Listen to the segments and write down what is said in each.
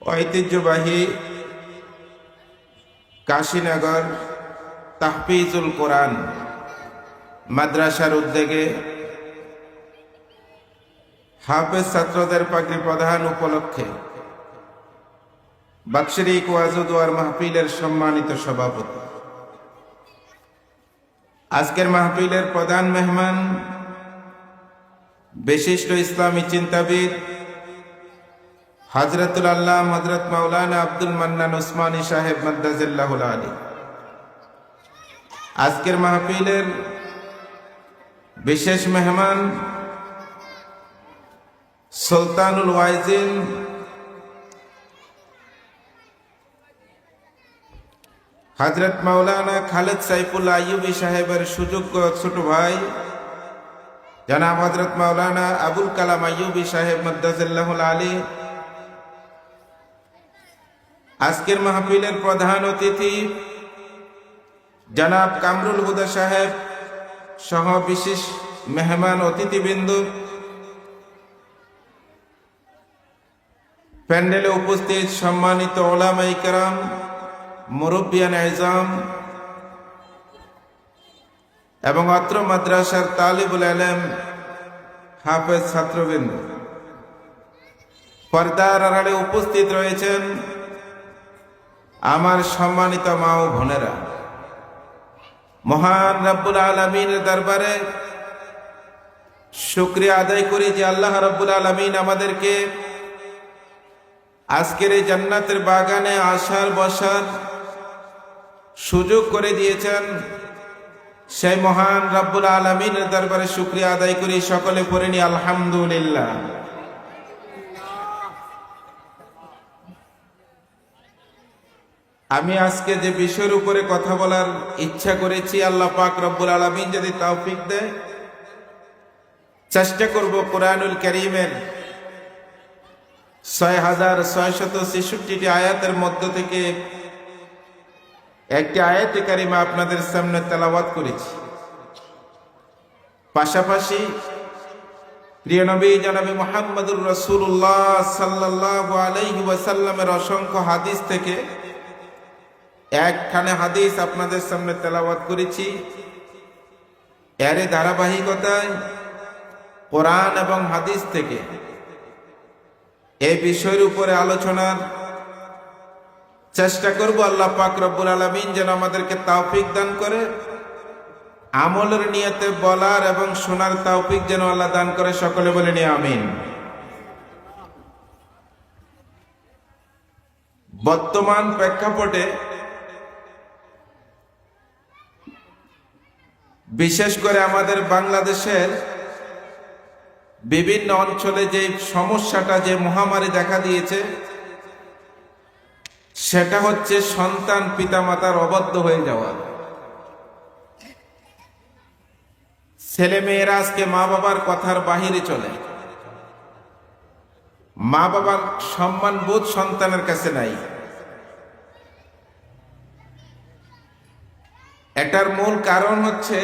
ঐতিহ্যবাহী কাশীনগর তাহফিজুল কোরআন মাদ্রাসার উদ্যোগে হাফেজ ছাত্রদের পাগড়ি প্রদান উপলক্ষে বাৎসরিক ওয়াজ ও দোয়ার মাহফিলের সম্মানিত সভাপতি, আজকের মাহফিলের প্রধান মেহমান বিশিষ্ট ইসলামী চিন্তাবিদ হযরতুল আল্লাহ হযরত মাওলানা আব্দুল মান্নান উসমানী সাহেব মাদ্দাজিল্লাহুল আলী। আজকের মাহফিলের বিশেষ মেহমান সুলতানুল ওয়াইজিন হযরত মাওলানা খালেদ সাইফুল্লাহ আইয়ুবী সাহেবের সুযোগ্য ছোট ভাই জনাব হযরত মাওলানা আবুল কালাম আইয়ুবী সাহেব মাদ্দাজিল্লাহুল আলী। আজকের মাহফিলের প্রধান অতিথি জনাব কামরুল হুদা সাহেব সহ বিশেষ মেহমান অতিথিবৃন্দ, প্যান্ডেলে উপস্থিত সম্মানিত উলামায়ে কেরাম, মুরব্বিয়ান আযম এবং অত্র মাদ্রাসার তালিবুল ইলম হাফেজ ছাত্রবৃন্দ, পর্দার আড়ালে উপস্থিত রয়েছেন আমার সম্মানিত মা ও বোনেরা। মহান রব্বুল আলামিনের দরবারে শুকরিয়া আদায় করি যে আল্লাহ রব্বুল আলামিন আমাদেরকে আজকের এই জান্নাতের বাগানে আসার বসার সুযোগ করে দিয়েছেন। সেই মহান রব্বুল আলামিনের দরবারে শুকরিয়া আদায় করি, সকলে পড়ে নি আলহামদুলিল্লাহ। আমি আজকে যে বিষয়ের উপরে কথা বলার ইচ্ছা করেছি, আল্লাহ পাক রব্বুল আলামিন যদি তৌফিক দেয়, চেষ্টা করব কোরআনুল কারীমের ৬৬৬৬টি আয়াতের মধ্য থেকে একটি আয়াতে কারিমা আপনাদের সামনে তেলাওয়াত করেছি। পাশাপাশি প্রিয় নবী জনাবে মুহাম্মদুর রাসূলুল্লাহ সাল্লাল্লাহু আলাইহি ওয়াসাল্লামের অসংখ্য হাদিস থেকে একখানে হাদিস আপনাদের সামনে তেলাওয়াত করেছি। এর ধারাবাহিকতায় কোরআন এবং হাদিস থেকে এই বিষয়ের উপরে আলোচনার চেষ্টা করব। আল্লাহ পাক রব্বুল আলামিন যেন আমাদেরকে তৌফিক দান করে, আমলের নিয়তে বলার এবং শোনার তৌফিক যেন আল্লাহ দান করে, সকলে বলে নি আমিন। বর্তমান প্রেক্ষাপটে বিশেষ করে আমাদের বাংলাদেশের বিভিন্ন অঞ্চলে যে সমস্যাটা, যে মহামারী দেখা দিয়েছে, সেটা হচ্ছে সন্তান পিতামাতার অবাধ্য হয়ে যাওয়া। ছেলে মেয়েরা আজকে মা বাবার কথার বাহিরে চলে, মা বাবার সম্মান বোধ সন্তানের কাছে নাই। এটার মূল কারণ হচ্ছে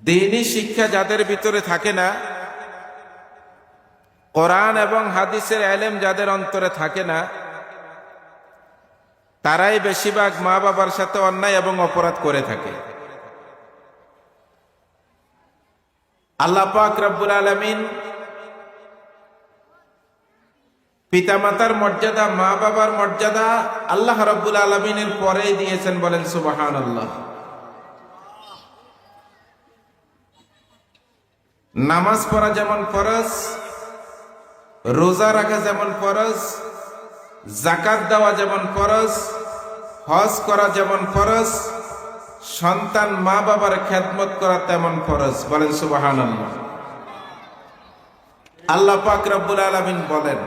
দ্বীনি শিক্ষা যাদের ভিতরে থাকে না, কোরআন এবং হাদিসের ইলম যাদের অন্তরে থাকে না, তারাই বেশিরভাগ মা বাবার সাথে অন্যায় এবং অপরাধ করে থাকে। আল্লাহ পাক রব্বুল আলামিন পিতামাতার মর্যাদা, মা বাবার মর্যাদা আল্লাহ রব্বুল আলামিনের পরেই দিয়েছেন, বলেন সুবহানাল্লাহ। নামাজ পড়া যেমন ফরজ, রোজা রাখা যেমন ফরজ, যাকাত দেওয়া যেমন ফরজ, হজ করা যেমন ফরজ, সন্তান মা বাবার খেদমত করা তেমন ফরজ, বলেন সুবহানাল্লাহ। আল্লাহ পাক রব্বুল আলামিন বলেন,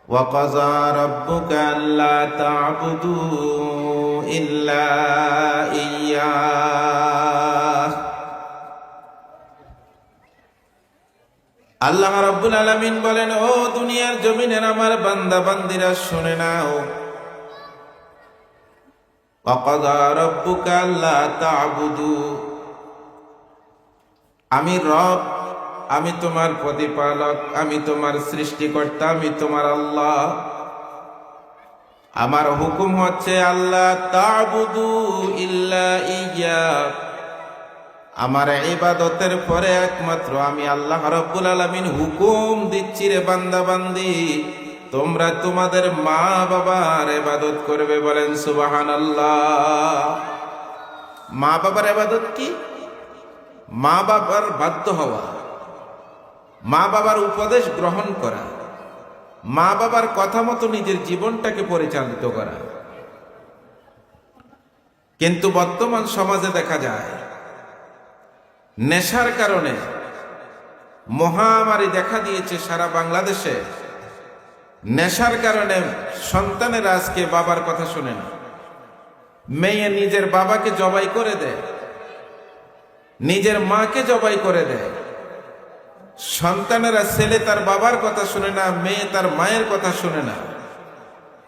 ওয়া ক্বাযা রাব্বুকা আল্লা তা'বুদু ইল্লা ইয়্যাহ। আল্লাহ রাব্বুল আলামিন বলেন, ও দুনিয়ার জমিনের আমার বান্দা বান্দিরা শুনে নাও, ওয়া ক্বাযা রাব্বুকা আল্লা তা'বুদু, আমি রব আমি তোমার প্রতিপালক, আমি তোমার সৃষ্টিকর্তা, আমি তোমার আল্লাহ। আমার হুকুম হচ্ছে আল্লাহ তা'বুদু ইল্লা ইয়্যা, আমার ইবাদতের পরে একমাত্র আমি আল্লাহ রাব্বুল আলামিন হুকুম দিচ্ছি রে বান্দা বান্দি, তোমরা তোমাদের মা বাবার ইবাদত করবে। বলেন সুবহানাল্লাহ। মা বাবার ইবাদত কি? মা বাবার বাধ্য হওয়া, মা বাবার উপদেশ গ্রহণ করা, মা বাবার কথা মতো নিজের জীবনটাকে পরিচালিত করা। কিন্তু বর্তমান সমাজে দেখা যায় নেশার কারণে মহামারী দেখা দিয়েছে সারা বাংলাদেশে। নেশার কারণে সন্তানেরা আজকে বাবার কথা শোনে না। মেয়ে নিজের বাবাকে জবাই করে দেয়, নিজের মাকে জবাই করে দেয়। সন্তানেরা, ছেলে তার বাবার কথা শুনে না, মেয়ে তার মায়ের কথা শুনে না।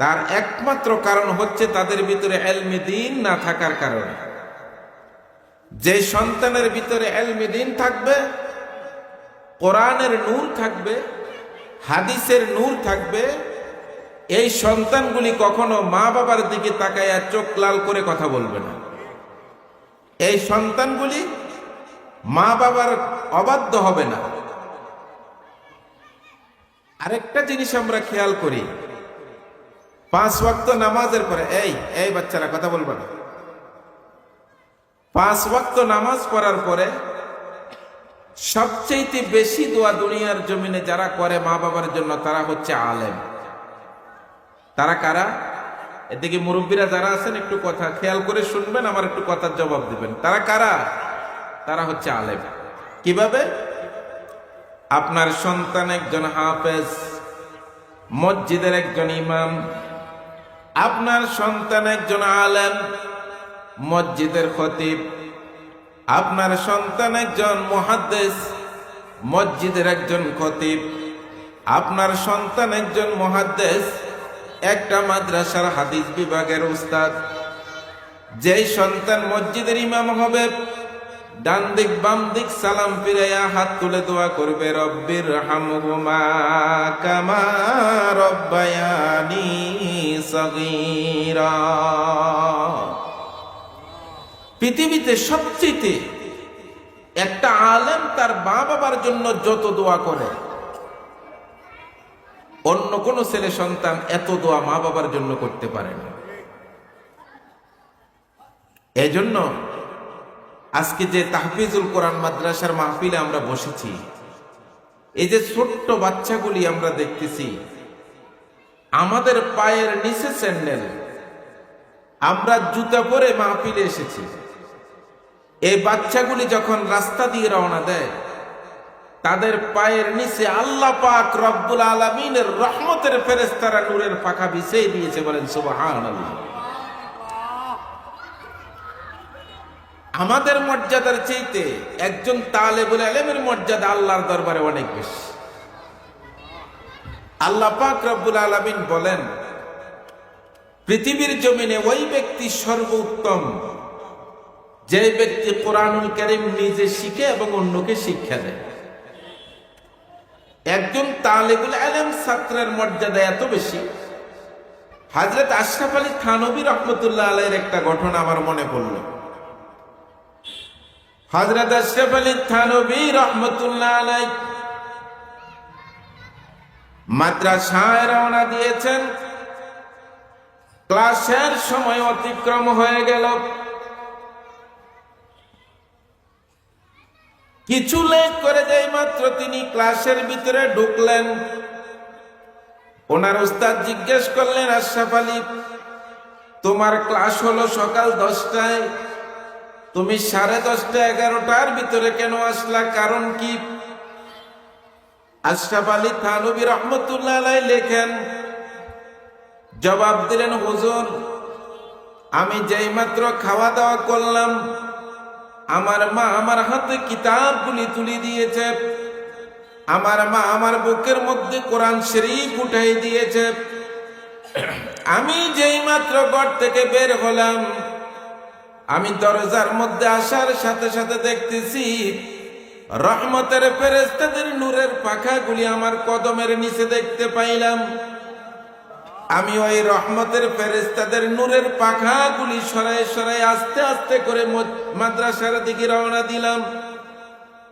তার একমাত্র কারণ হচ্ছে তাদের ভিতরে ইলমে দ্বীন না থাকার কারণে। যে সন্তানের ভিতরে ইলমে দ্বীন থাকবে, কোরআনের নূর থাকবে, হাদিসের নূর থাকবে, এই সন্তানগুলি কখনো মা বাবার দিকে তাকাইয়া চোখ লাল করে কথা বলবে না। এই সন্তানগুলি মা বাবার অবাধ্য হবে না। আরেকটা জিনিস আমরা খেয়াল করি, 5 ওয়াক্ত নামাজের পরে এই বাচ্চারা কথা বলবে না। 5 ওয়াক্ত নামাজ পড়ার পরে সবচেয়ে বেশি দোয়া দুনিয়ার জমিনে যারা করে মা বাবার জন্য, তারা হচ্ছে আলেম। তারা কারা? এদিকে মুরব্বীরা যারা আছেন একটু কথা খেয়াল করে শুনবেন, আমার একটু কথার জবাব দিবেন। তারা কারা? তারা হচ্ছে আলেম। কিভাবে? আপনার সন্তান একজন হাফেজ, মসজিদের একজন ইমাম, আপনার সন্তান একজন আলেম, মসজিদের খতিব, আপনার সন্তান একজন মুহাদ্দিস, মসজিদের একজন খতিব, আপনার সন্তান একজন মুহাদ্দিস, একটা মাদ্রাসার হাদিস বিভাগের উস্তাদ। যেই সন্তান মসজিদের ইমাম হবে, ডান দিক বাম দিক সালাম ফিরাইয়া হাত তুলে দোয়া করবে, রব্বির হামহুমা কামা রব্বায়ানি সগীরা। পৃথিবীতে সবচেয়ে একটা আলেম তার মা বাবার জন্য যত দোয়া করে, অন্য কোন ছেলে সন্তান এত দোয়া মা বাবার জন্য করতে পারে না। এজন্য আজকে যে তাহফিজুল কোরআন মাদ্রাসার মাহফিলে আমরা বসেছি, এই যে ছোট্ট বাচ্চাগুলি আমরা দেখতেছি, আমাদের পায়ের নিচে স্যান্ডেল, আমরা জুতা পরে মাহফিলে এসেছি। এই বাচ্চাগুলি যখন রাস্তা দিয়ে রওনা দেয়, তাদের পায়ের নিচে আল্লাহ পাক রব্বুল আলামিনের রহমতের ফেরেশতারা নূরের পাখা বিছিয়ে দিয়েছে। বলেন সুবহানাল্লাহ। আমাদের মর্যাদার চাইতে একজন তালেবুল ইলমের মর্যাদা আল্লাহর দরবারে অনেক বেশি। আল্লাহ পাক রব্বুল আলামিন বলেন, পৃথিবীর জমিনে ওই ব্যক্তি সর্বোত্তম যে ব্যক্তি কোরআনুল কারীম নিজে শিখে এবং অন্যকে শিক্ষা দেয়। একজন তালেবুল ইলম ছাত্রের মর্যাদা এত বেশি, হযরত আশরাফ আলী থানভী রাহমাতুল্লাহ আলাইহির একটা ঘটনা আমার মনে পড়ল। হযরত আশরাফ আলী থানভী রাহমাতুল্লাহ আলাইহি মাদ্রাসায় রওনা দিয়েছেন। ক্লাসের সময় অতিক্রম হয়ে গেল। কিছু লেট করে যেই মাত্র তিনি ক্লাসের ভিতরে ঢুকলেন, ওনার উস্তাদ জিজ্ঞেস করলেন, আশরাফ আলী, তোমার ক্লাস হলো সকাল 10টায়, তুমি 10:30 11টার ভিতরে কেন আসলা, কারণ কি? আশরাফ আলী থানভী রাহমাতুল্লাহ আলাইহি লেখেন, জবাব দিলেন, হুজুর, আমি যেই মাত্র খাওয়া দাওয়া করলাম, আমার মা আমার হাতে কিতাবগুলি তুলে দিয়েছে, আমার মা আমার বুকের মধ্যে কোরআন শরীফ উঠাই দিয়েছে। আমি যেই মাত্র ঘর থেকে বের হলাম, আমি দরজার মধ্যে আসার সাথে সাথে দেখতেছি রহমতের ফেরেশতাদের নূরের পাখাগুলি আমার কদমের নিচে দেখতে পাইলাম। আমি ওই রহমতের ফেরেশতাদের নূরের পাখাগুলি সরায় সরায় আস্তে আস্তে করে মাদ্রাসার দিকে রওনা দিলাম।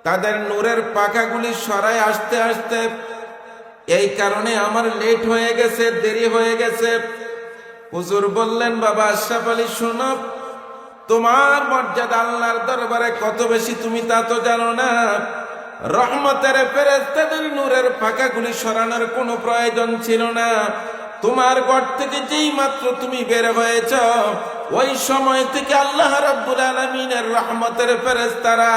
তাদের নূরের পাখাগুলি সরায় আসতে আসতে এই কারণে আমার লেট হয়ে গেছে, দেরি হয়ে গেছে। হুজুর বললেন, বাবা আশরাফ আলী শোনো, তোমার মর্যাদা আল্লাহর দরবারে কত বেশি তুমি তা তো জানো না। রহমতের ফেরেশতাদের নূরের পাখাগুলি সরানোর কোনো প্রয়োজন ছিল না। তোমার ঘর থেকে যেই মাত্র তুমি বের হয়েছ, ওই সময় থেকে আল্লাহ রাব্বুল আলামিনের রহমতের ফেরেশতারা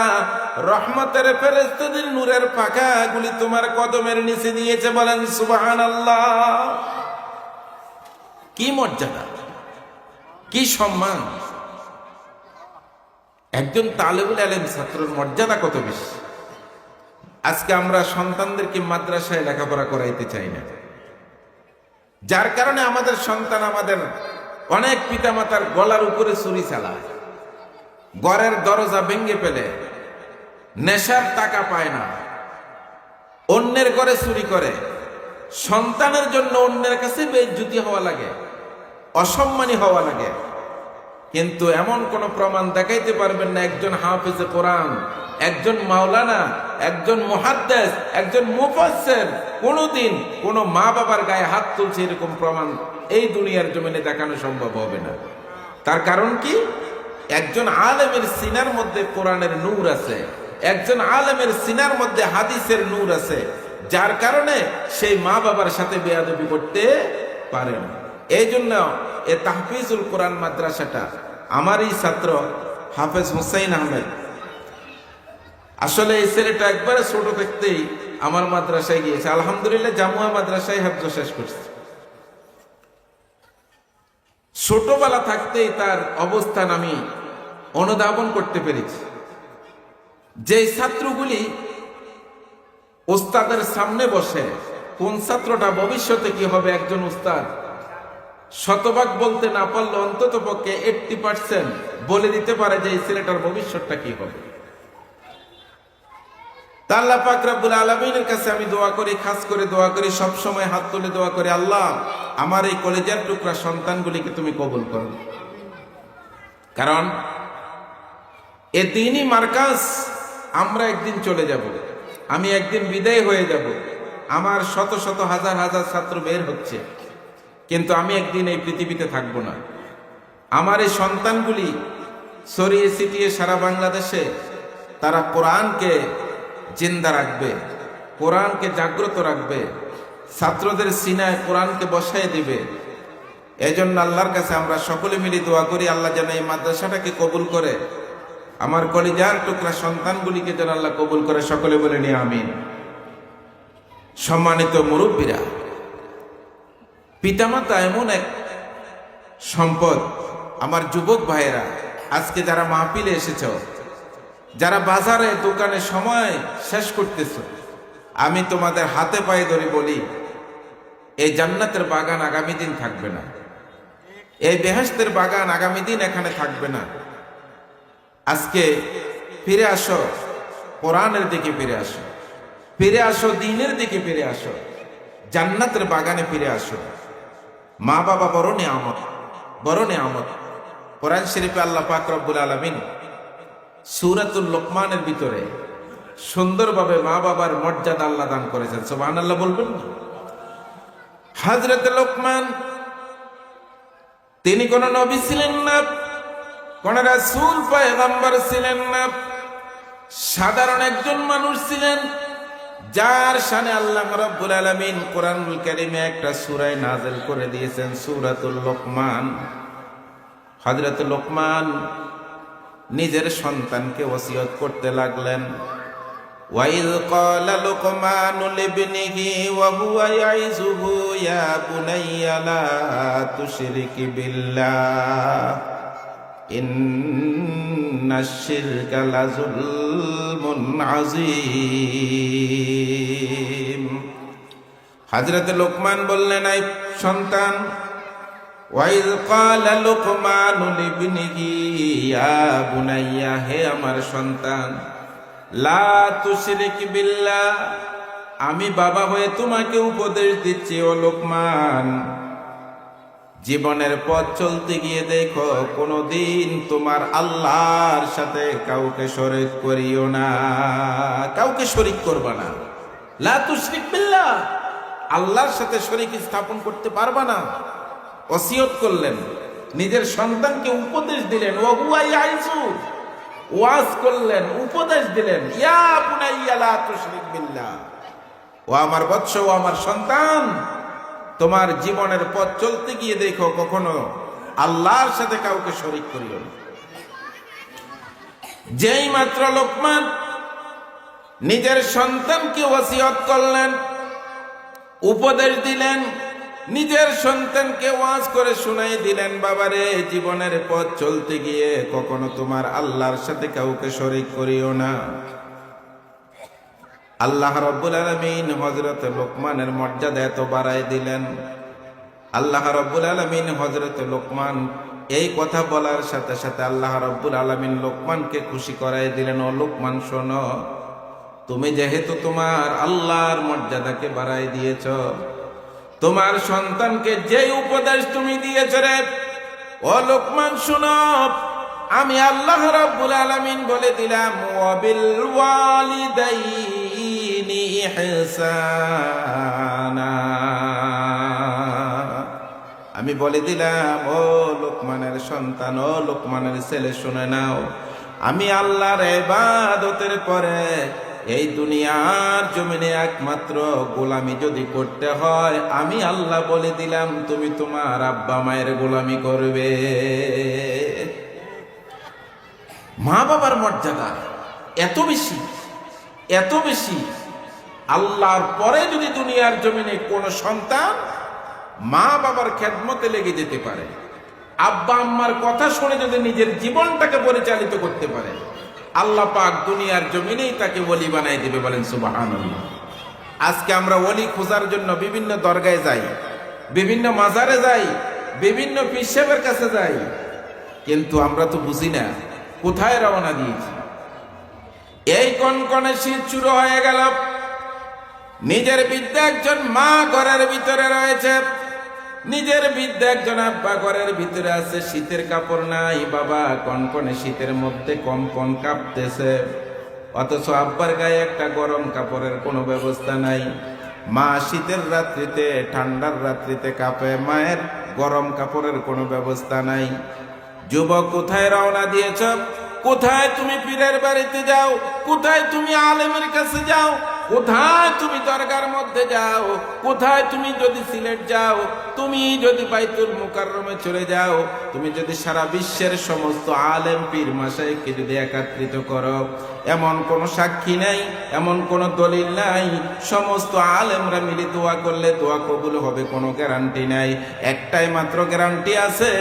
রহমতের ফেরেশতাদের নূরের পাখাগুলি তোমার কদমের নিচে দিয়েছে। বলেন সুবহানাল্লাহ। কি মর্যাদা, কি সম্মান! একজন তালেবুল ইলম ছাত্রের মর্যাদা কত বেশি। আজকে আমরা সন্তানদেরকে মাদ্রাসায় লেখাপড়া করাইতে চাই না, যার কারণে আমাদের সন্তান, আমাদের অনেক পিতামাতার গলার উপরে ছুরি চালায়, ঘরের দরজা ভেঙে ফেলে, নেশার টাকা পায় না, অন্যের ঘরে চুরি করে। সন্তানের জন্য অন্যের কাছে বেইজ্জতি হওয়া লাগে, অসম্মানী হওয়া লাগে। কিন্তু এমন কোন প্রমাণ দেখাইতে পারবেন না একজন হাফেজে কোরআন, একজন মাওলানা, একজন মুহাদ্দিস, একজন মুফাসসির কোনদিন কোন মা বাবার গায়ে হাত তুলছে এরকম প্রমাণ এই দুনিয়ার জমিনে দেখানো সম্ভব হবে না। তার কারণ কি? একজন আলেমের সিনার মধ্যে কোরআনের নূর আছে, একজন আলেমের সিনার মধ্যে হাদিসের নূর আছে, যার কারণে সেই মা বাবার সাথে বেয়াদবি করতে পারে না। এই জন্য এ তাহফিজুল কোরআন মাদ্রাসাটা আমারই ছাত্র হাফেজ হুসাইন আহমেদ, আসলে এই ছেলেটা একবারে ছোট থাকতেই আমার মাদ্রাসায় গিয়েছে। আলহামদুলিল্লাহ জামুয়া মাদ্রাসায় হাফজ শেষ করছে। ছোটবেলা থাকতেই তার অবস্থান আমি অনুধাবন করতে পেরেছি। যে ছাত্রগুলি ওস্তাদের সামনে বসে, কোন ছাত্রটা ভবিষ্যতে কি হবে একজন উস্তাদ, শতভাগ বলতে না পারলে অন্তত পক্ষে 80% বলে দিতে পারে যে এই ছেলেটার ভবিষ্যৎটা কি হবে। আল্লাহ পাক রব্বুল আলামিনের কাছে আমি দোয়া করি, খাস করে দোয়া করি, সব সময় হাত তুলে দোয়া করি, আল্লাহ আমার এই কলেজের টুকরা সন্তানগুলিকে তুমি কবুল করো। কারণ এ দিনই মার্কাজ, আমরা একদিন চলে যাব, আমি একদিন বিদায় হয়ে যাব, আমার শত শত হাজার হাজার ছাত্র বের হচ্ছে, কিন্তু আমি একদিন এই পৃথিবীতে থাকব না। আমার এই সন্তানগুলি ছড়িয়ে ছিটিয়ে সারা বাংলাদেশে তারা কোরআনকে জিন্দা রাখবে, কোরআনকে জাগ্রত রাখবে, ছাত্রদের সিনায় কোরআনকে বসায় দিবে। এই জন্য আল্লাহর কাছে আমরা সকলে মিলে দোয়া করি, আল্লাহ যেন এই মাদ্রাসাটাকে কবুল করে, আমার কলিজার টুকরা সন্তানগুলিকে যেন আল্লাহ কবুল করে। সকলে বলে নি আমিন। সম্মানিত মুরব্বীরা, পিতামাতা এমন এক সম্পদ। আমার যুবক ভাইয়েরা, আজকে যারা মাহফিলে এসেছ, যারা বাজারে দোকানে সময় শেষ করতেছ, আমি তোমাদের হাতে পায়ে ধরে বলি, এই জান্নাতের বাগান আগামী দিন থাকবে না, এই বেহেশতের বাগান আগামী দিন এখানে থাকবে না। আজকে ফিরে আসো, কোরআনের দিকে ফিরে আসো, ফিরে আসো দ্বীনের দিকে ফিরে আসো, জান্নাতের বাগানে ফিরে আসো। মা বাবা বড় নিয়ামত, বড় নিয়ামত। কোরআন শরীফে আল্লাহ পাক রব্বুল আলামিন সূরাতুল লোকমানের ভিতরে সুন্দরভাবে মা বাবার মর্যাদা আল্লাহ দান করেছেন। সুবহানাল্লাহ বলবেন না? হযরত লোকমান তিনি কোন নবী ছিলেন না, কোন রাসূল পয়গম্বর ছিলেন না, সাধারণ একজন মানুষ ছিলেন, যার শানে আল্লাহ রাব্বুল আলামিন কোরআনুল কারীমে একটা সূরা নাযিল করে দিয়েছেন, সূরাতুল লোকমান। হযরত লোকমান নিজের সন্তানকে ওসিয়ত করতে লাগলেন, ওয়াইয ক্বালা লুকমানু লিবনিহি ওয়া হুয়া ইয়াইযুহু ইয়া বুনাইয়া লা তুশরিক বিল্লাহ ইন্নাশ শিরকা লাযুলমুন আযীম। হযরত লোকমান বললেন, এই সন্তান, ওয়াইয ক্বালা লুকমানু লিবনিহি ইয়া বুনাইয়া, হে আমার সন্তান, লা তুশরিক বিল্লাহ, আমি বাবা হয়ে তোমাকে উপদেশ দিচ্ছি ও লোকমান, জীবনের পথ চলতে গিয়ে দেখো কোনদিন তোমার আল্লাহর সাথে কাউকে শরীক করিও না, কাউকে শরীক করবা না। লা তুশরিক বিল্লাহ, আল্লাহর সাথে শরীক স্থাপন করতে পারবা না। ওসিয়ত করলেন, নিজের সন্তানকে উপদেশ দিলেন, ওয়া হুয়া ইয়াইসু, ওয়াজ করলেন, উপদেশ দিলেন, ইয়া বুনাইয়া লা তুশরিক বিল্লাহ, ও আমার বৎস, ও আমার সন্তান, তোমার জীবনের পথ চলতে গিয়ে দেখো কখনো আল্লাহর সাথে কাউকে শরীক করিও না। যেই মাত্র লোকমান নিজের সন্তানকে ওসিয়ত করলেন, উপদেশ দিলেন, নিজের সন্তানকে ওয়াজ করে শুনাই দিলেন, বাবারে জীবনের পথ চলতে গিয়ে কখনো তোমার আল্লাহর সাথে কাউকে শরীক করিও না। আল্লাহ রাব্বুল আলামিন হযরত লোকমানের মর্যাদা এত বাড়ায় দিলেন। আল্লাহ রাব্বুল আলামিন হযরত লোকমান এই কথা বলার সাথে সাথে আল্লাহ রাব্বুল আলামিন লোকমানকে খুশি করায় দিলেন, ও লোকমান শোনো, তুমি যেহেতু তোমার আল্লাহর মর্যাদাকে বাড়ায় দিয়েছ, তোমার সন্তানকে যে উপদেশ তুমি দিয়েছ রে, ও লোকমান শোনো, আমি আল্লাহ রাব্বুল আলামিন বলে দিলাম, ওয়া বিল ওয়ালিদাইনি ইহসানা, আমি বলে দিলাম, ও লোকমানের সন্তান, ও লোকমানের ছেলে, শুনে নাও, আমি আল্লাহর ইবাদতের পরে এই দুনিয়ার জমিনে একমাত্র গোলামি যদি করতে হয়, আমি আল্লাহ বলে দিলাম তুমি তোমার আব্বা মায়ের গোলামি করবে। মা বাবার মর্যাদা এত বেশি, এত বেশি, আল্লাহর পরে যদি দুনিয়ার জমিনে কোন সন্তান মা বাবার খেদমতে লেগে যেতে পারে, আব্বা আম্মার কথা শুনে যদি নিজের জীবনটাকে পরিচালিত করতে পারে, আল্লাহ পাক দুনিয়ার জমিনেই তাকে ওলি বানাই দিবে। বলেন সুবহানাল্লাহ। আজকে আমরা ওলি খোঁজার জন্য বিভিন্ন দরগায় যাই, বিভিন্ন মাজারে যাই, বিভিন্ন পীর সাহেবের কাছে যাই, কিন্তু আমরা তো বুঝি না কোথায় রওনা দিয়েছি। এই কনকনে শীত শুরু হয়ে গেল, নিজের বিদ্যা একজন মা ঘরের ভিতরে রয়েছে, নিজের বিদ্যা একজন আব্বা ঘরের ভিতরে আছে, শীতের কাপড় নাই, বাবা কনকনে শীতের মধ্যে কনকন কাঁপতেছে, অথচ আব্বার গায়ে একটা গরম কাপড়ের কোনো ব্যবস্থা নাই। মা শীতের রাত্রিতে, ঠান্ডার রাত্রিতে কাঁপে, মায়ের গরম কাপড়ের কোনো ব্যবস্থা নাই। যুবক, কোথায় রওনা দিয়েছ? কোথায় তুমি পীরের বাড়িতে যাও? কোথায় তুমি আলেমের কাছে যাও? কোথায় তুমি দরগার মধ্যে যাও? কোথায় তুমি যদি সিলেট যাও, তুমি যদি বাইতুল মুকাররমে চলে যাও, তুমি যদি সারা বিশ্বের সমস্ত আলেম পীর মাশায়েখকে যদি একত্রিত করো, এমন কোন সাক্ষী নাই, এমন কোন দলিল নাই, সমস্ত আলেমরা মিলে দোয়া করলে দোয়া কবুল হবে কোনো গ্যারান্টি নাই। একটাই মাত্র গ্যারান্টি আছে,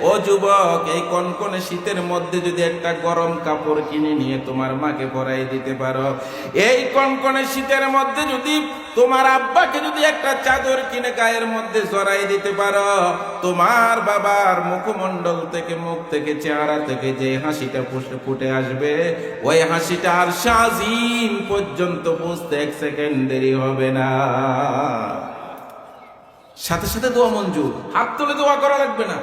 ও যুবক, এই কনকনে শীতের মধ্যে যদি একটা গরম কাপড় কিনে নিয়ে তোমার মাকে পরাই দিতে পারো, এই কনকনে শীতের মধ্যে যদি তোমার আব্বাকে যদি একটা চাদর কিনে গায়ের মধ্যে জড়াই দিতে পারো, তোমার বাবার মুখমণ্ডল থেকে, মুখ থেকে, চেহারা থেকে যে হাসিটা ফুটে আসবে, ওই হাসিটা আর শাজিম পর্যন্ত বুঝতে এক সেকেন্ড দেরি হবে না। সাথে সাথে দোয়া মঞ্জুর, হাত তুলে দোয়া করা লাগবে না।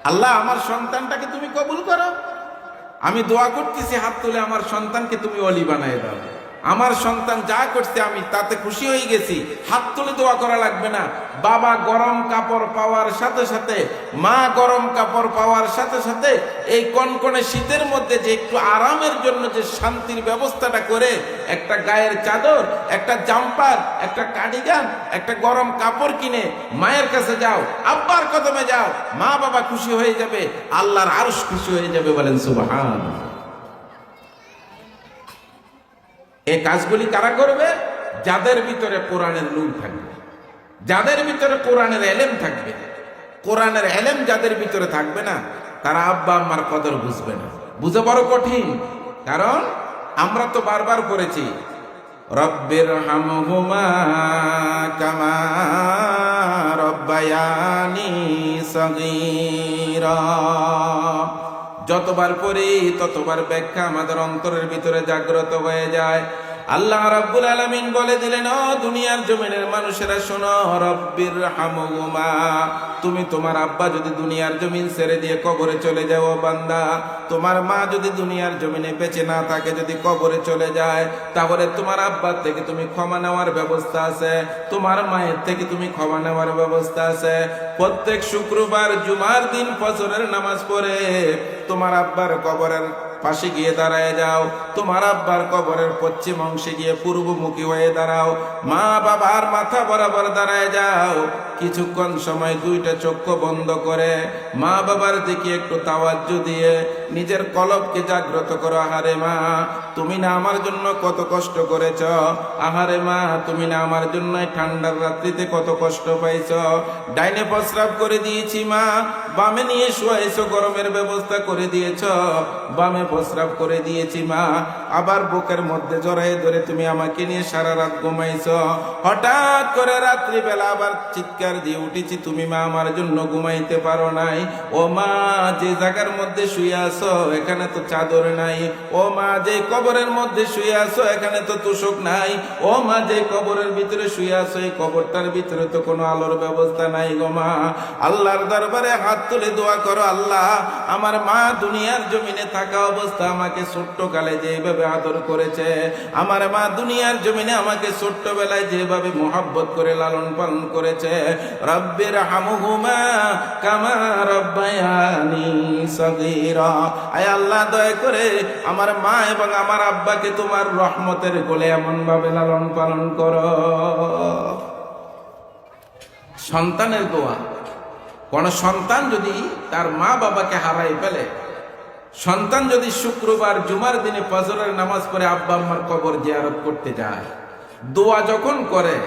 আল্লাহ, আমার সন্তানটাকে তুমি কবুল করো, আমি দোয়া করতেছি, হাত তুলে আমার সন্তানকে তুমি ওলি বানায় দাও। আমার সন্তান যা করছে আমি তাতে খুশি হয়ে গেছি, হাত তুলে দোয়া করা লাগবে না। বাবা গরম কাপড় পাওয়ার সাথে সাথে, মা গরম কাপড় পাওয়ার সাথে সাথে, এই কনকনে শীতের মধ্যে যে একটু আরামের জন্য যে শান্তির ব্যবস্থাটা করে, একটা গায়ের চাদর, একটা জাম্পার, একটা কার্ডিগান, একটা গরম কাপড় কিনে মায়ের কাছে যাও, আব্বার কদমে যাও, মা বাবা খুশি হয়ে যাবে, আল্লাহর আরশ খুশি হয়ে যাবে। বলেন সুবহানাল্লাহ। এই কাজগুলি কারা করবে? যাদের ভিতরে কোরআনের নূর থাকবে, যাদের ভিতরে কোরআনের এলেম থাকবে। কোরআনের এলেম যাদের ভিতরে থাকবে না, তারা আব্বা আম্মার কদর বুঝবে না। বুঝে বড় কঠিন, কারণ আমরা তো বারবার করেছি, রব্বির হামহুমা কামা রব্বায়ানি সগীরা। যতবার পড়ি ততবার ব্যাখ্যা আমাদের অন্তরের ভিতরে জাগ্রত হয়ে যায়। আল্লাহ রাব্বুল আলামিন বলে দিলেন, ও দুনিয়ার জমিনের মানুষেরা শোনো, রব্বির হামহুমা, তুমি তোমার আব্বা যদি দুনিয়ার জমিন ছেড়ে দিয়ে কবরে চলে যাও বান্দা, তোমার মা যদি দুনিয়ার জমিনে বেঁচে না থাকে, যদি কবরে চলে যায়, তাহলে তোমার আব্বার থেকে তুমি ক্ষমা নেওয়ার ব্যবস্থা আছে, তোমার মায়ের থেকে তুমি ক্ষমা নেওয়ার ব্যবস্থা আছে। প্রত্যেক শুক্রবার জুমার দিন ফজরের নামাজ পড়ে তোমার আব্বার কবরের পাশে গিয়ে দাঁড়ায় যাও, তোমার আব্বার কবরের পশ্চিম অংশে গিয়ে পূর্বমুখী হয়ে দাঁড়াও, মা বাবার মাথা বরাবর দাঁড়ায় যাও, কিছুক্ষণ সময় দুইটা চক্ষু বন্ধ করে মা বাবার দিকে একটু তাওয়াজ্জু দিয়ে নিজের কলবকে জাগ্রত করো। আহারে মা, তুমি না আমার জন্য কত কষ্ট করেছ, আহারে মা, তুমি না আমার জন্য ঠান্ডার রাত্রিতে কত কষ্ট পাইছ, ডাইনে প্রস্রাব করে দিয়েছি মা, বামে নিয়ে শুয়াইছো, গরমের ব্যবস্থা করে দিয়েছ, বামে প্রস্রাব করে দিয়েছি মা, আবার বুকের মধ্যে জড়াই ধরে তুমি আমাকে নিয়ে সারা রাত ঘুমাইছ, হঠাৎ করে রাত্রিবেলা আবার চিৎকার দিয়ে উঠেছি, তুমি মা আমার জন্য ঘুমাইতে পারো নাই। ও মা, যে জায়গার মধ্যে শুয়ে আছো এখানে তো চাদর নাই, ও মা, যে কবরের মধ্যে শুয়ে আছো এখানে তো তোষক নাই, ও মা, যে কবরের ভিতরে শুয়ে আছো এই কবরটার ভিতরে তো কোনো আলোর ব্যবস্থা নাই গো মা। আল্লাহর দরবারে হাত তুলে দোয়া করো, আল্লাহ আমার মা দুনিয়ার জমিনে থাকা অবস্থা আমাকে ছোট্ট কালে যেভাবে আদর করেছে, আমার মা দুনিয়ার জমিনে আমাকে ছোট্টবেলায় যেভাবে মোহাব্বত করে লালন পালন করেছে, রব্বির হামহুমা কামা রব্বায়ানি সগীরা, আয় আল্লাহ দয়া করে আমার মা এবং আমার আব্বাকে তোমার রহমতের কোলে এমন ভাবে লালন পালন করো। সন্তানের দোয়া। কোন সন্তান যদি তার মা বাবাকে হারাই ফেলে, সন্তান যদি শুক্রবার জুমার দিনে ফজরের নামাজ পড়ে আব্বা আম্মার কবর জিয়ারত করতে যায়, দোয়া যখন করে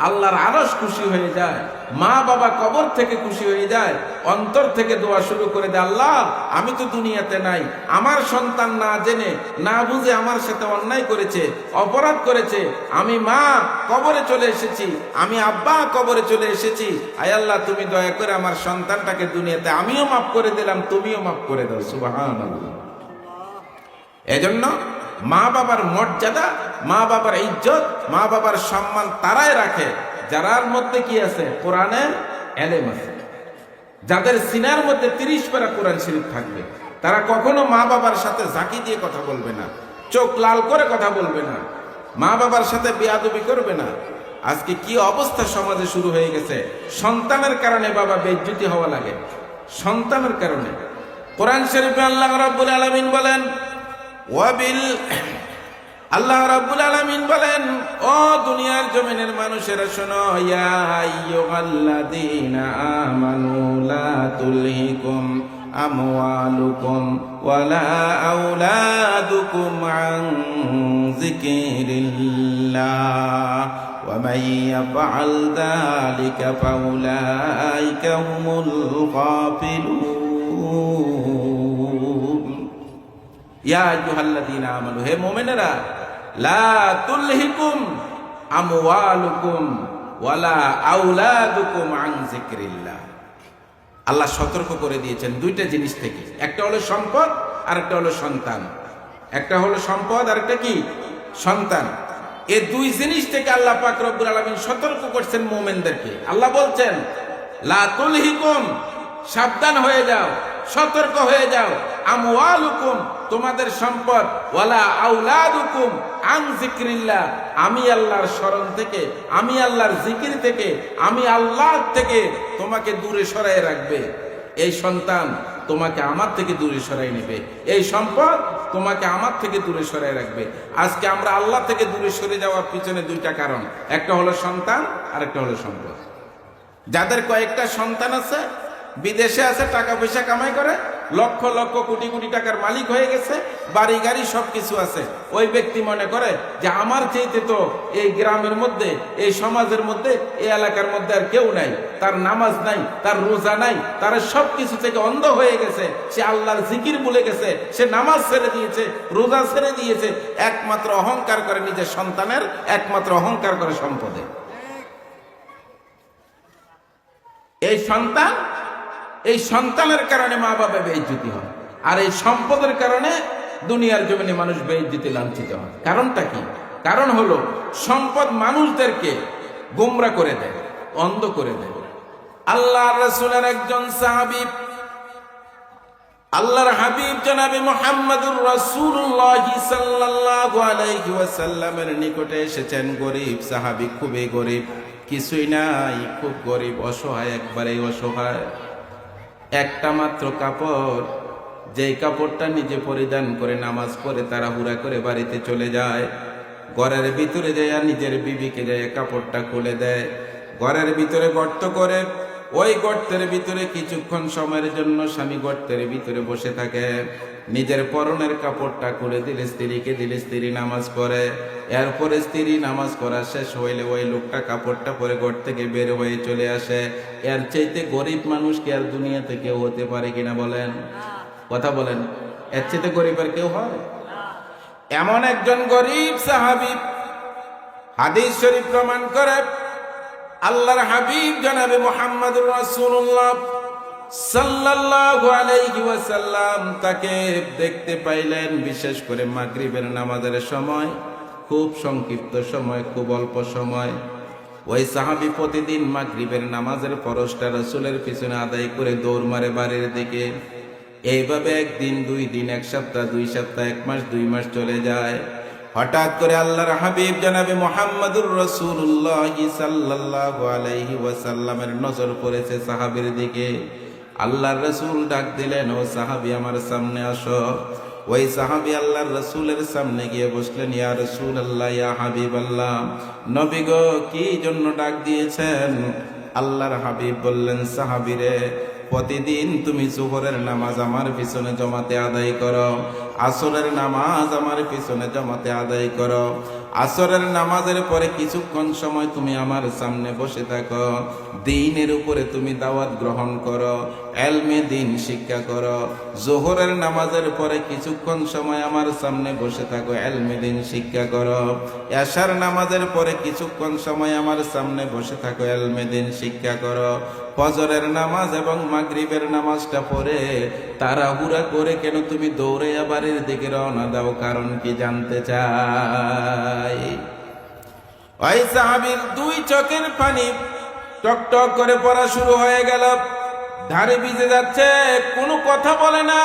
আল্লাহর আরশ খুশি হয়ে যায়, মা বাবা কবর থেকে খুশি হয়ে যায়, অন্তর থেকে দোয়া শুরু করে দেয়, আল্লাহ আমি তো দুনিয়াতে নাই, আমার সন্তান না জেনে না বুঝে আমার সাথে অন্যায় করেছে, অপরাধ করেছে, আমি মা কবরে চলে এসেছি, আমি আব্বা কবরে চলে এসেছি, আয় আল্লাহ তুমি দয়া করে আমার সন্তানটাকে দুনিয়াতে আমিও মাফ করে দিলাম, তুমিও মাফ করে দাও। সুবহানাল্লাহ। এজন্য মা বাবার মর্যাদা, মা বাবার ইজ্জত, মা বাবার সম্মান তারাই রাখে যারার মধ্যে কি আছে, কোরআনের এলেম আছে, যাদের সিনার মধ্যে 30 পারা কোরআন শরীফ থাকবে, তারা কখনো মা বাবার সাথে ঝাঁকি দিয়ে কথা বলবে না, চোখ লাল করে কথা বলবে না, মা বাবার সাথে বেয়াদবি করবে না। আজকে কি অবস্থা সমাজে শুরু হয়ে গেছে, সন্তানের কারণে বাবা বেইজ্জতি হওয়া লাগে, সন্তানের কারণে। কোরআন শরীফে আল্লাহ রাব্বুল আলামিন বলেন, আল্লাহ রাব্বুল আলামিন বলেন, ও দুনিয়ার জমিনের মানুষেরা শোনো, ইয়া আইয়ুহাল্লাযীনা আমানু লা তুলহিকুম আমওয়ালুকুম ওয়ালা আওলাদুকুম আন যিকিরিল্লাহ ওয়া মান ইয়াফআল যালিকা ফাউলাইকা হুমুল গাফিলুন। ইয়া আইয়ুহাল্লাযীনা আমানু, হে মুমিনেরা, লা তুলহিকুম আমওয়ালুকুম ওয়ালা আওলাদুকুম আন যিকরিল্লাহ। আল্লাহ সতর্ক করে দিয়েছেন দুইটা জিনিস থেকে, একটা হলো সম্পদ আর একটা হলো সন্তান। একটা হলো সম্পদ আর একটা কি, সন্তান। এই দুই জিনিস থেকে আল্লাহ পাক রব্বুল আলামিন সতর্ক করছেন মুমিনদেরকে। আল্লাহ বলছেন, লা তুলহিকুম, সাবধান হয়ে যাও, সতর্ক হয়ে যাও, আমওয়ালুকুম, তোমাদের সম্পদ, ওয়ালা আওলাদুকুম আন যিকরিল্লাহ, আমি আল্লাহর স্মরণ থেকে, আমি আল্লাহর জিকির থেকে, আমি আল্লাহ থেকে তোমাকে দূরে সরাই রাখবে। এই সন্তান তোমাকে আমার থেকে দূরে সরাই নেবে, এই সম্পদ তোমাকে আমার থেকে দূরে সরাই রাখবে। আজকে আমরা আল্লাহ থেকে দূরে সরে যাওয়ার পিছনে দুইটা কারণ, একটা হলো সন্তান আর একটা হলো সম্পদ। যাদের কয়েকটা সন্তান আছে, বিদেশে আছে, টাকা পয়সা কামাই করে, লক্ষ লক্ষ কোটি কোটি টাকার মালিক হয়ে গেছে, বাড়ি গাড়ি সবকিছু আছে, ওই ব্যক্তি মনে করে যে আমার চাইতে তো এই গ্রামের মধ্যে, এই সমাজের মধ্যে, এই এলাকার মধ্যে আর কেউ নাই, তার নামাজ নাই, তার রোজা নাই, তার সবকিছু থেকে অন্ধ হয়ে গেছে, সে আল্লাহর জিকির ভুলে গেছে, সে নামাজ ছেড়ে দিয়েছে, রোজা ছেড়ে দিয়েছে, একমাত্র অহংকার করে নিজের সন্তানের, একমাত্র অহংকার করে সম্পদে। এই সন্তান, এই সন্তানের কারণে মা বাবা বেইজ্জতি হয়। আর এই সম্পদের কারণে দুনিয়ার জমিনে মানুষ বেইজ্জতি লাঞ্ছিত হয়। কারণটা কি? কারণ হলো সম্পদ মানুষদেরকে গোমরা করে দেয়, অন্ধ করে দেয়। আল্লাহর রাসূলের একজন সাহাবী, আল্লাহর হাবিব জনাবে মুহাম্মদুর রাসূলুল্লাহ সাল্লাল্লাহু আলাইহি ওয়াসাল্লামের নিকটে এসেছেন। গরীব সাহাবী, খুবই গরীব, কিছুই নাই, খুব গরীব, অসহায়, একবারেই অসহায়। একটা মাত্র কাপড়, যেই কাপড়টা নিজে পরিধান করে নামাজ পড়ে তাড়াহুড়া করে বাড়িতে চলে যায়, ঘরের ভিতরে যায় নিজের বিবিকে যায় কাপড়টা খুলে দেয়, ঘরের ভিতরে গর্ত করে, ওই গর্তের ভিতরে কিছুক্ষণ সময়ের জন্য স্বামী গর্তের ভিতরে বসে থাকে, নিজের পরনের কাপড়টা খুলে দিলে স্ত্রীকে দিলে স্ত্রী নামাজ পড়ে। এরপরে স্ত্রী নামাজ পড়া শেষ হইলে ওই লোকটা কাপড়টা পরে ঘর থেকে বের হয়ে চলে আসে। এর চাইতে গরিব মানুষ কি আর দুনিয়াতে কেউ হতে পারে কিনা বলেন? কথা বলেন, এর চাইতে গরিব আর কেউ হয়? এমন একজন গরিব সাহাবী, হাদিস শরীফ প্রমাণ করে, আল্লাহর হাবিব জনাবে মুহাম্মদুর রাসূলুল্লাহ সাল্লাল্লাহু আলাইহি ওয়াসাল্লাম তাকে দেখতে পাইলেন, বিশেষ করে মাগরিবের নামাজের সময়, খুব সংক্ষিপ্ত সময়, খুব অল্প সময়। ওই সাহাবী প্রতিদিন মাগরিবের নামাজের ফরজটা রাসূলের পিছনে আদায় করে দৌড় মারে বাড়ির দিকে। এইভাবে একদিন, 2 দিন, 1 সপ্তাহ, 2 সপ্তাহ, 1 মাস, 2 মাস চলে যায়। হঠাৎ করে আল্লাহর হাবিব জনাবে মুহাম্মদুর রাসূলুল্লাহ সাল্লাল্লাহু আলাইহি ওয়াসাল্লামের নজর পড়েছে সাহাবীর দিকে। আল্লাহর রাসূল ডাক দিলেন, ও সাহাবী আমার সামনে আসো। ওই সাহাবী আল্লাহর রাসূলের সামনে গিয়ে বসলেন। ইয়া রাসূলুল্লাহ, ইয়া হাবিবাল্লাহ, নবী গো, কি জন্য ডাক দিয়েছেন? আল্লাহর হাবিব বললেন, সাহাবীরে, প্রতিদিন তুমি যোহরের নামাজ আমার পিছনে জমাতে আদায় করো, আসরের নামাজ আমার পিছনে জমাতে আদায় করো। আসরের নামাজের পরে কিছুক্ষণ সময় তুমি আমার সামনে বসে থাকো, দ্বীনের উপরে তুমি দাওয়াত গ্রহণ করো, ইলমে দ্বীন শিক্ষা করো। যোহরের নামাজের পরে কিছুক্ষণ সময় আমার সামনে বসে থাকো, ইলমে দ্বীন শিক্ষা করো। এশার নামাজের পরে কিছুক্ষণ সময় আমার সামনে বসে থাকো, ইলমে দ্বীন শিক্ষা করো। ফজরের নামাজ এবং মাগরিবের নামাজটা পড়ে তাড়াহুড়া করে কেন তুমি দৌড়ে বাড়ির দিকে রওনা দাও? কারণ কি জানতে চাই। ওই সাহাবীর 2 চোখের পানি টকটক করে পড়া শুরু হয়ে গেল, ধারে ভিজে যাচ্ছে, কোনো কথা বলে না।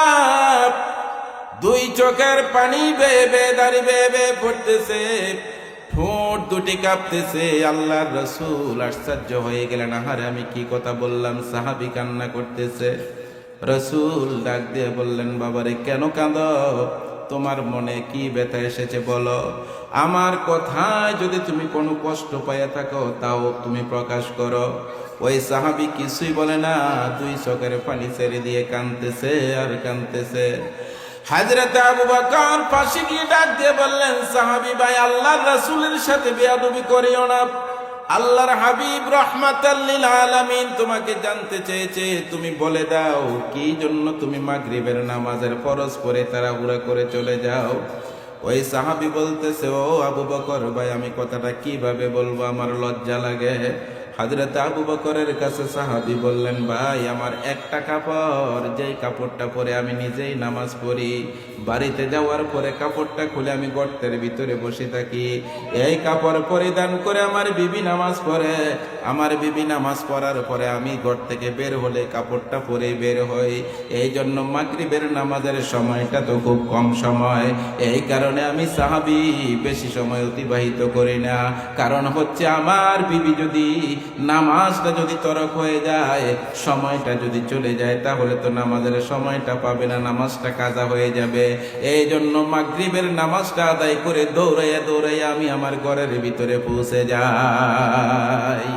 2 চোখের পানি বেয়ে বেয়ে দাঁড়িয়ে বেয়ে বেয়ে পড়তেছে, ঠোঁট দুটি কাঁপতেছে। আল্লাহর রাসূল আশ্চর্য হয়ে গেলেন, আহারে আমি কি কথা বললাম? সাহাবী কান্না করতেছে। রাসূল ডাক দিয়ে বললেন, বাবারে কেন কাঁদো? তোমার মনে কি ব্যথা এসেছে বলো। আমার কথায় যদি তুমি কোনো কষ্ট পাইয়া থাকো তাও তুমি প্রকাশ করো। ওই সাহাবী কিছুই বলে না, 2 চোখের পানি ছেড়ে দিয়ে কাঁদতেছে আর কাঁদতেছে। হযরত আবু বকর পাশে গিয়ে ডাক দিয়ে বললেন, সাহাবী ভাই, আল্লাহর রাসূলের সাথে বেয়াদবি করিও না। আল্লাহর হাবিব রাহমাতাল লিল আলামিন তোমাকে জানতে চেয়েছে, তুমি বলে দাও কি জন্য তুমি মাগরিবের নামাজের ফরজ পড়ে তাড়াহুড়া করে চলে যাও। ওই সাহাবী বলতেছে, ও আবু বকর ভাই, আমি কথাটা কিভাবে বলবো, আমার লজ্জা লাগে। হযরত আবু বকরের কাছে সাহাবী বললেন, ভাই, আমার একটা কাপড়, যেই কাপড়টা পরে আমি নিজেই নামাজ পড়ি, বাড়িতে যাওয়ার পরে কাপড়টা খুলে আমি গর্তের ভিতরে বসে থাকি। এই কাপড় পরিধান করে আমার বিবি নামাজ পড়ে, আমার বিবি নামাজ পড়ার পরে আমি ঘর থেকে বের হলে কাপড়টা পরে বের হই। এই জন্য মাগরিবের নামাজের সময়টা তো খুব কম সময়, এই কারণে আমি সাহাবী বেশি সময় অতিবাহিত করি না। কারণ হচ্ছে আমার বিবি যদি নামাজটা যদি তরক হয়ে যায়, সময়টা যদি চলে যায়, তাহলে তো নামাজের সময়টা পাবে না, নামাজটা কাজা হয়ে যাবে। এই জন্য মাগরিবের নামাজটা আদায় করে দৌড়াইয়া দৌড়াইয়া আমি আমার ঘরের ভিতরে পৌঁছে যাই।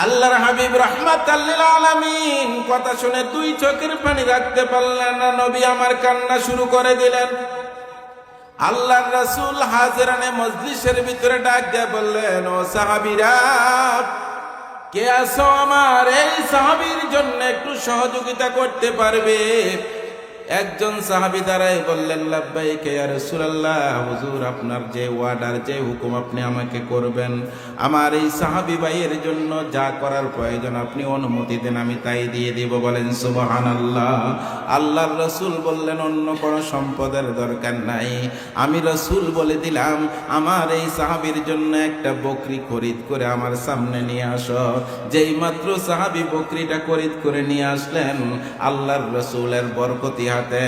আল্লাহর হাবিব রাহমাতাল লিল আলামিন কথা শুনে 2 চোখের পানি রাখতে পারলেন না, নবী আমার কান্না শুরু করে দিলেন। আল্লাহর রাসূল হাজিরানে মজলিসের ভিতরে ডাক দিয়ে বললেন, ও সাহাবীরা, কে আছো আমার এই সাহাবীর জন্য একটু সহযোগিতা করতে পারবে? একজন সাহাবী দাঁড়ায় বললেন, লাব্বাইক ইয়া রাসূলুল্লাহ, হুজুর আপনার যে ওয়ার্ডার, যে হুকুম আপনি আমাকে করবেন, আমার এই সাহাবী ভাইয়ের জন্য যা করার প্রয়োজন আপনি অনুমতি দেন, আমি তাই দিয়ে দিব। বলেন সুবহানাল্লাহ। আল্লাহর রাসূল বললেন, অন্য কোনো সম্পদের দরকার নাই, আমি রাসূল বলে দিলাম আমার এই সাহাবীর জন্য একটা বকরি খরিদ করে আমার সামনে নিয়ে আসো। যেই মাত্র সাহাবী বকরিটা খরিদ করে নিয়ে আসলেন, আল্লাহর রাসূলের বরকতি হাতে,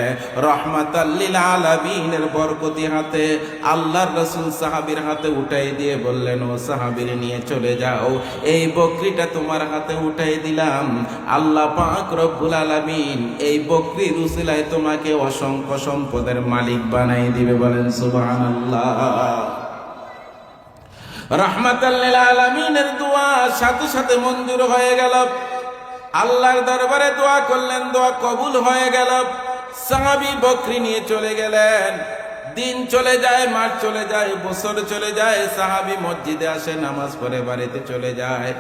রহমাতাল লিল আলামিনের বরকতি হাতে আল্লাহর রাসূল সাহাবীর হাতে উঠাই দিয়ে বললেন, ও সাহাবীর নিয়ে চলে যাও, এই বকরিটা তোমার হাতে উঠাই দিলাম, আল্লাহ পাক রব্বুল আলামিন এই বকরির উসিলায় তোমাকে অসংখ্য সম্পদের মালিক বানাই দিবে। বলেন সুবহানাল্লাহ। রহমাতাল লিল আলামিনের দোয়া সাথে সাথে মঞ্জুর হয়ে গেল। আল্লাহর দরবারে দোয়া করলেন, দোয়া কবুল হয়ে গেল। সাহাবী বকরি নিয়ে চলে গেলেন। দিন চলে যায়, মাস চলে যায়, বছর চলে যায়, সাহাবী মসজিদে আসে, নামাজ পড়ে বাড়িতে চলে যায়।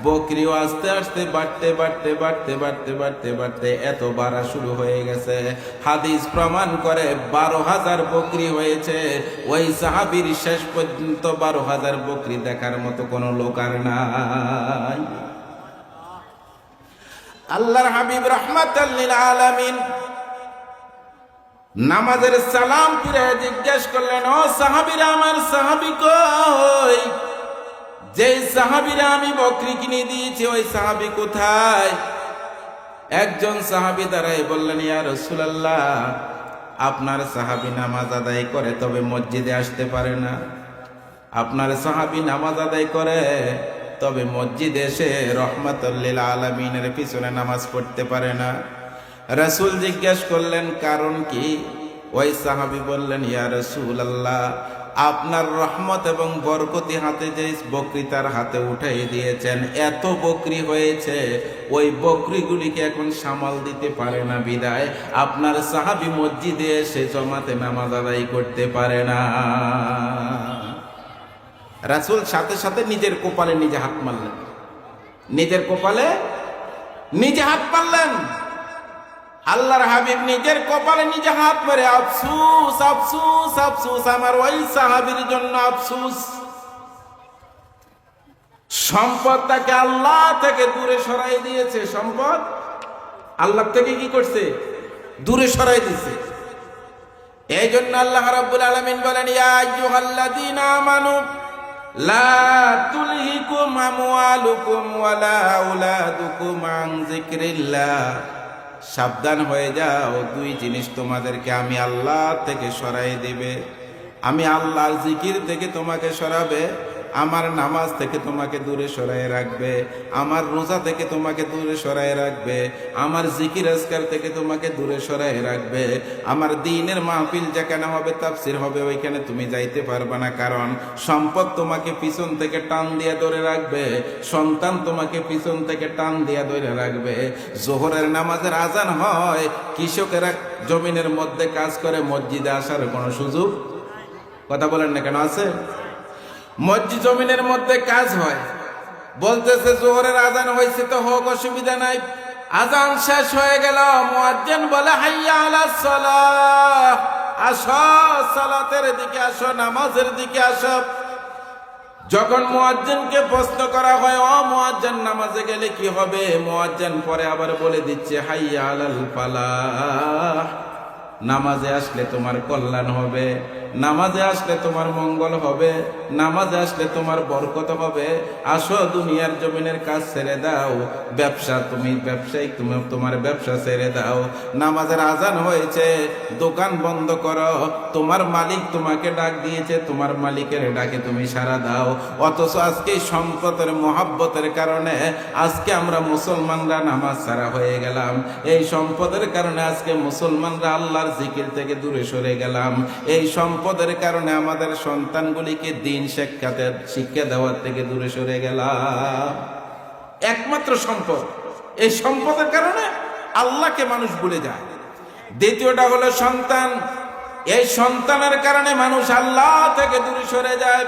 বকরিও আস্তে আস্তে বাড়তে বাড়তে বাড়তে বাড়তে বাড়তে বাড়তে এত বাড়া শুরু হয়ে গেছে, হাদিস প্রমাণ করে 12,000 বকরি হয়েছে। ওই সাহাবীর শেষ পর্যন্ত 12,000 বকরি দেখার মতো কোনো লোক আর নাই। আল্লাহর হাবিব রাহমাতাল লিল আলামিন নামাজের সালাম ফিরে জিজ্ঞেস করলেন, ও সাহাবীরা, আমার সাহাবী কই? যে সাহাবীরা আমি বকরি কিনে দিয়েছি ওই সাহাবী কোথায়? একজন সাহাবী দাঁড়ায় বললেন, ইয়া রাসূলুল্লাহ, আপনার সাহাবী নামাজ আদায় করে তবে মসজিদে আসতে পারে না। আপনার সাহাবী নামাজ আদায় করে তবে মসজিদে এসে রহমাতুল লিল আলামিনের পিছনে নামাজ পড়তে পারে না। রাসূল জিজ্ঞেস করলেন, কারণ কি? ওই সাহাবী বললেন, ইয়া রাসূলুল্লাহ, আপনার রহমত এবং বরকতি হাতে যে বকরি তার হাতে উঠাই দিয়েছেন, এত বকরি হয়েছে, ওই বকরিগুলিকে এখন সামাল দিতে পারে না, বিদায় আপনার সাহাবী মসজিদে এসে জমাতে নামাজ আদায় করতে পারে না। রাসূল সাথে সাথে নিজের কপালে নিজে হাত মারলেন, নিজের কপালে নিজে হাত মারলেন। আল্লাহর হাবিব নিজের কপালে নিজে হাত মেরে আফসুস আফসুস আফসুস, আমার ওই সাহাবীর জন্য আফসুস। সম্পদ তাকে আল্লাহ থেকে দূরে সরাই দিয়েছে, সম্পদ আল্লাহ থেকে কি করছে? দূরে সরাই দিয়েছে। এই জন্য আল্লাহ রাব্বুল আলামিন বলেন, ইয়া আইয়ুহাল্লাযীনা আমানু লা তুলহিকুম আমওয়ালুকুম ওয়ালা আওলাদুকুম আন যিকরিল্লাহ। সাবধান হয়ে যাও, দুই জিনিস তোমাদেরকে আমি আল্লাহ থেকে সরাই দিবে। আমি আল্লাহর জিকির থেকে তোমাকে সরাবে, আমার নামাজ থেকে তোমাকে দূরে সরাই রাখবে, আমার রোজা থেকে তোমাকে দূরে সরাই রাখবে, আমার জিকির আজকার থেকে তোমাকে দূরে সরাই রাখবে। আমার দ্বীনের মাহফিল যেখানে হবে, তাফসীর হবে, ওইখানে তুমি যাইতে পারবে না, কারণ সম্পদ তোমাকে পিছন থেকে টান দিয়ে ধরে রাখবে, সন্তান তোমাকে পিছন থেকে টান দিয়ে ধরে রাখবে। জোহরের নামাজের আজান হয়, কৃষকেরা জমিনের মধ্যে কাজ করে, মসজিদে আসার কোনো সুযোগ, কথা বলেন না কেন, আছে? মসজিদ জমিনের মধ্যে কাজ হয়, বলতেছে জোহরের আজান হয়েছে তো হোক, অসুবিধা নাই। আজান শেষ হয়ে গেল, মুয়াজ্জিন বলে, হাইয়া আলাস সালাহ, আসো সালাতের দিকে আসো, নামাজের দিকে আসো। যখন মুয়াজ্জিনকে প্রশ্ন করা হয়, ও মুয়াজ্জিন নামাজে গেলে কি হবে? মুয়াজ্জিন পরে আবার বলে দিচ্ছে, হাইয়া আলাল ফালাহ, নামাজে আসলে তোমার কল্যাণ হবে, নামাজে আসলে তোমার মঙ্গল হবে, নামাজে আসলে তোমার বরকত হবে। আসো দুনিয়ার জমিনের কাজ ছেড়ে দাও, ব্যবসা, তুমি ব্যবসায়িক, তুমি তোমার ব্যবসা ছেড়ে দাও। নামাজের আজান হয়েছে, দোকান বন্ধ করো, তোমার মালিক তোমাকে ডাক দিয়েছে, তোমার মালিকের ডাকে তুমি সাড়া দাও। অথচ আজকে সম্পদের মহাব্বতের কারণে আজকে আমরা মুসলমানরা নামাজ ছাড়া হয়ে গেলাম। এই সম্পদের কারণে আজকে মুসলমানরা আল্লাহর জিকির থেকে দূরে সরে গেলাম। এই সম্পদের কারণে আমাদের সন্তানগুলিকে দিন শিক্ষা দেওয়ার থেকে দূরে সরে গেলাম। একমাত্র সম্পদ, এই সম্পদের কারণে আল্লাহকে মানুষ ভুলে যায়। দ্বিতীয়টা হলো সন্তান, এই সন্তানের কারণে মানুষ আল্লাহ থেকে দূরে সরে যায়।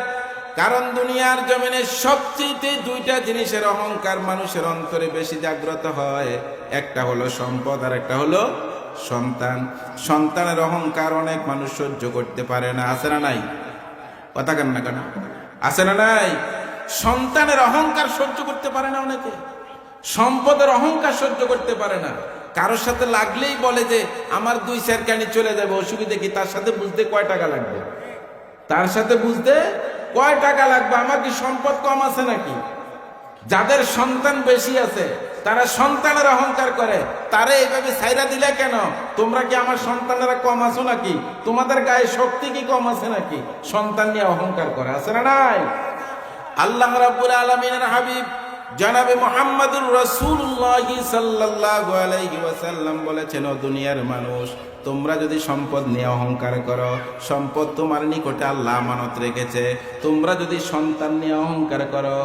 কারণ দুনিয়ার জমিনে সবচেয়ে দুইটা জিনিসের অহংকার মানুষের অন্তরে বেশি জাগ্রত হয়, একটা হলো সম্পদ আর একটা হলো সন্তান। সন্তানের অহংকার অনেক মানুষ সহ্য করতে পারে না, আছে না নাই? কথা কেন না কেন, আছে না নাই? সন্তানের অহংকার সহ্য করতে পারে না অনেকে, সম্পদের অহংকার সহ্য করতে পারে না। কারোর সাথে লাগলেই বলে যে আমার 2 কানি চলে যাবে, অসুবিধা কি? তার সাথে বুঝতে কয় টাকা লাগবে? তার সাথে বুঝতে কয় টাকা লাগবে? আমার কি সম্পদ কম আছে নাকি? যাদের সন্তান বেশি আছে তারা সন্তানের অহংকার করে, তারে এইভাবে ছাইরা দিলে কেন? তোমরা কি আমার সন্তানেরা কম আছো নাকি? তোমাদের গায়ে শক্তি কি কম আছে নাকি? সন্তান নিয়ে অহংকার করে, আছে না নাই? আল্লাহ রাব্বুল আলামিনের হাবিব জনাবে মুহাম্মদুর রাসূলুল্লাহ সাল্লাল্লাহু আলাইহি ওয়াসাল্লাম বলেছেন, ও দুনিয়ার মানুষ, তোমরা যদি সম্পদ নিয়ে অহংকার করো, সম্পদ তোমার নিকটে আল্লাহ আমানত রেখেছে। তোমরা যদি সন্তান নিয়ে অহংকার করো,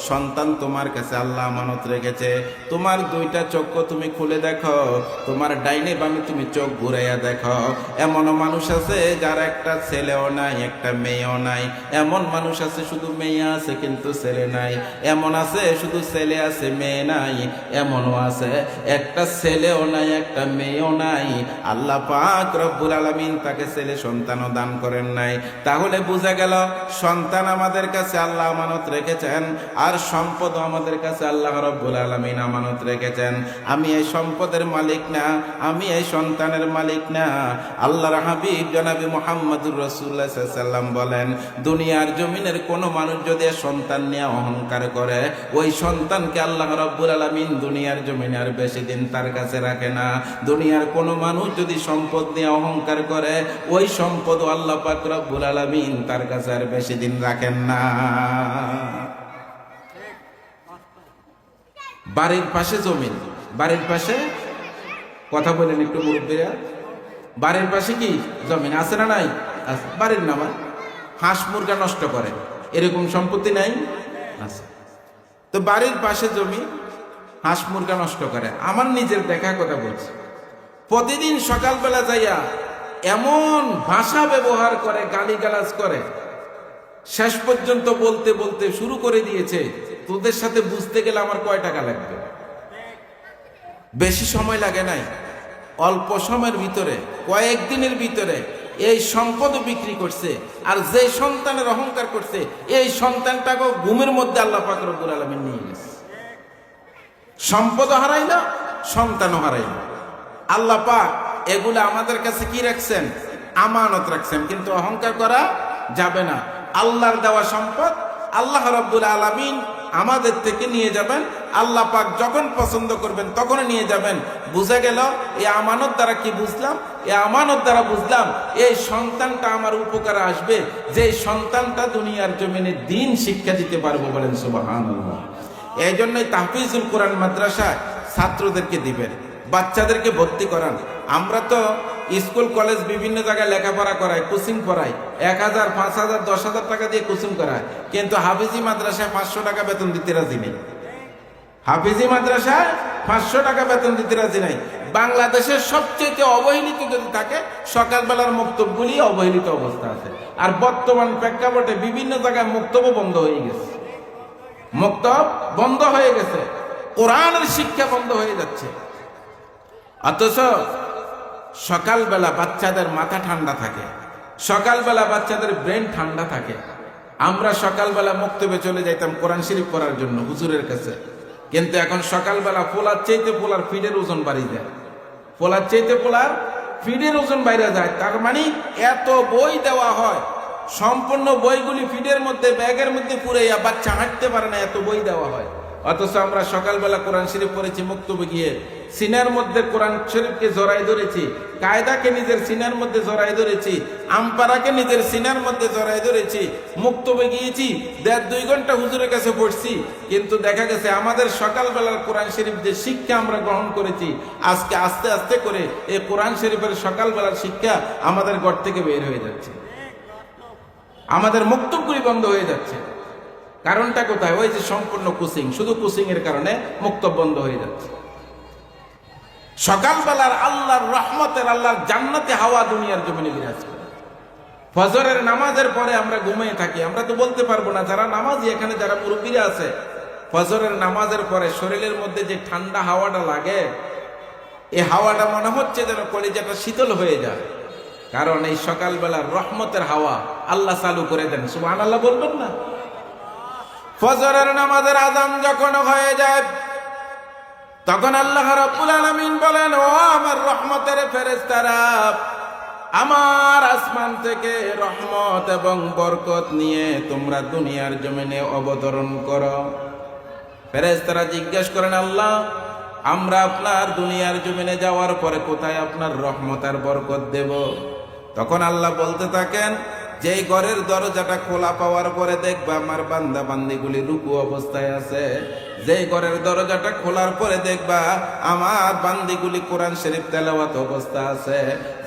সন্তান তোমার কাছে আল্লাহ আমানত রেখেছে। তোমার 2টা চক্ষু তুমি খুলে দেখো, তোমার ডাইনে বামে তুমি চোখ ঘুরাইয়া দেখো, এমনও মানুষ আছে যার একটা ছেলেও নাই, একটা মেয়েও নাই। এমন মানুষ আছে শুধু মেয়ে আছে কিন্তু ছেলে নাই। এমন আছে শুধু ছেলে আছে মেয়ে নাই। এমনও আছে একটা ছেলেও নাই, একটা মেয়েও নাই। আল্লাহ পাক রব্বুল আলামিন তাকে ছেলে সন্তানও দান করেন নাই। তাহলে বোঝা গেল সন্তান আমাদের কাছে আল্লাহ আমানত রেখেছেন, আর সম্পদও আমাদের কাছে আল্লাহ রব্বুল আলামিন আমানত রেখেছেন। আমি এই সম্পদের মালিক না, আমি এই সন্তানের মালিক না। আল্লাহর হাবিব জনাবে মুহাম্মদুর রাসূলুল্লাহ সাল্লাল্লাহু আলাইহি ওয়াসাল্লাম বলেন, দুনিয়ার জমিনের কোনো মানুষ যদি সন্তান নিয়ে অহংকার করে, ওই সন্তানকে আল্লাহ রব্বুল আলামিন দুনিয়ার জমিনে আর বেশি দিন তার কাছে রাখে না। দুনিয়ার কোনো মানুষ যদি সম্পদ নিয়ে অহংকার করে, ওই সম্পদ আল্লাহ পাক রব্বুল আলামিন তার কাছে আর বেশি দিন রাখেন না। বাড়ির পাশে জমিন, বাড়ির পাশে, কথা বলেন একটু মুরব্বীরা, বাড়ির পাশে কি জমিন আছে না নাই? আছে। বাড়ির নামা হাঁস মুরগা নষ্ট করে, এরকম সম্পত্তি নাই? আছে। তো বাড়ির পাশে জমি, হাঁস মুরগা নষ্ট করে। আমার নিজের দেখা কথা বলছি, প্রতিদিন সকালবেলা যাইয়া এমন ভাষা ব্যবহার করে, গালিগালাজ করে, শেষ পর্যন্ত বলতে বলতে শুরু করে দিয়েছে, তোদের সাথে বুঝতে গেলে আমার কয় টাকা লাগবে? বেশি সময় লাগে নাই, অল্প সময়ের ভিতরে, কয়েকদিনের ভিতরে এই সম্পদ বিক্রি করছে। আর যে সন্তানের অহংকার করছে, এই সন্তানটাকে ঘুমের মধ্যে আল্লাহ পাক রব্বুল আলামিন নিয়ে গেছে। সম্পদও হারাইল, সন্তানও হারাইল। আল্লাহ পাক এগুলো আমাদের কাছে কি রাখছেন? আমানত রাখছেন। কিন্তু অহংকার করা যাবে না। আল্লাহর দেওয়া সম্পদ আল্লাহ রাব্বুল আলামিন আমাদের থেকে নিয়ে যাবেন। আল্লাহ পাক যখন পছন্দ করবেন তখন নিয়ে যাবেন। বুঝা গেল এই আমানত দ্বারা কি বুঝলাম? এই আমানত দ্বারা বুঝলাম এই সন্তানটা আমার উপকারে আসবে, যে সন্তানটা দুনিয়ার জমিনে দ্বীন শিক্ষা দিতে পারবো। বলেন সুবহানাল্লাহ। এই জন্যই তাহফিজুল কোরআন মাদ্রাসায় ছাত্রদেরকে দিবেন, বাচ্চাদেরকে ভর্তি করান। আমরা তো স্কুল কলেজ বিভিন্ন জায়গায় লেখাপড়া করাই, কোচিং করাই, 1000, 5000, 10,000 টাকা দিয়ে কোচিং করায়, কিন্তু হাফিজি মাদ্রাসায় 500 টাকা বেতন দিতে রাজি নেই। হাফিজি মাদ্রাসায় 500 টাকা বেতন দিতে রাজি নাই। বাংলাদেশের সবচেয়ে অবহেলিত যদি থাকে, সকালবেলার মুক্তবগুলি অবহেলিত অবস্থা আছে। আর বর্তমান প্রেক্ষাপটে বিভিন্ন জায়গায় মুক্তব বন্ধ হয়ে গেছে, মুক্তব বন্ধ হয়ে গেছে, কোরআনের শিক্ষা বন্ধ হয়ে যাচ্ছে। অথচ সকালবেলা বাচ্চাদের মাথা ঠান্ডা থাকে, সকালবেলা বাচ্চাদের ব্রেন ঠান্ডা থাকে। আমরা সকালবেলা মুক্তবে চলে যাইতাম কোরআন শরীফ পড়ার জন্য হুজুরের কাছে, কিন্তু এখন সকালবেলা পোলার চাইতে পোলার ফিডের ওজন বাড়ি যায়, পোলার চাইতে পোলার ফিডের ওজন বাইরে যায়। তার মানে এত বই দেওয়া হয়, সম্পূর্ণ বইগুলি ফিডের মধ্যে, ব্যাগের মধ্যে পুরাইয়া বাচ্চা হাঁটতে পারে না, এত বই দেওয়া হয়। অথচ আমরা সকালবেলা কোরআন শরীফ পড়েছি মুক্তবে গিয়ে, সিনার মধ্যে কোরআন শরীফকে জড়াই ধরেছি, কায়দাকে নিজের সিনার মধ্যে জড়াই ধরেছি, আমপারাকে নিজের সিনার মধ্যে জড়াই ধরেছি, মুক্তবে গিয়েছি, 1.5-2 ঘন্টা হুজুরের কাছে পড়ছি। কিন্তু দেখা গেছে আমাদের সকালবেলার কোরআন শরীফ যে শিক্ষা আমরা গ্রহণ করেছি, আজকে আস্তে আস্তে করে এই কোরআন শরীফের সকালবেলার শিক্ষা আমাদের ঘর থেকে বের হয়ে যাচ্ছে, আমাদের মুক্তবগুলি বন্ধ হয়ে যাচ্ছে। কারণটা কোথায়? ওই যে সম্পূর্ণ কোচিং, শুধু কোচিং এর কারণে মুক্তব বন্ধ হয়ে যাচ্ছে। সকালবেলার আল্লাহর রহমতের, আল্লাহর জান্নাতে হাওয়া দুনিয়ার জমিনে বিরাজ করে। ফজরের নামাজের পরে আমরা ঘুমিয়ে থাকি, আমরা তো বলতে পারবো না, যারা নামাজি এখানে যারা মুরব্বীরা আছে, ফজরের নামাজের পরে শরীরের মধ্যে যে ঠান্ডা হাওয়াটা লাগে, এই হাওয়াটা মনে হচ্ছে যেন কলিজাটা শীতল হয়ে যায়, কারণ এই সকালবেলার রহমতের হাওয়া আল্লাহ চালু করে দেন। সুবহানাল্লাহ বলবেন না? ফজরের নামাজের আযান যখন হয়ে যায় তখন আল্লাহ রাব্বুল আলামিন বলেন, ও আমার রহমতের ফেরেশতারা, আমার আসমান থেকে রহমত এবং বরকত নিয়ে তোমরা দুনিয়ার জমিনে অবতরণ করো। ফেরেশতারা জিজ্ঞেস করেন, আল্লাহ, আমরা আপনার দুনিয়ার জমিনে যাওয়ার পরে কোথায় আপনার রহমত আর বরকত দেব? তখন আল্লাহ বলতে থাকেন, যেই ঘরের দরজাটা খোলা পাওয়ার পরে দেখবা আমার বান্দা বান্দিগুলি রুকু অবস্থায় আছে, যেই ঘরের দরজাটা খোলার পরে দেখবা আমার বান্দিগুলি কোরআন শরীফ তেলাওয়াত অবস্থা আছে,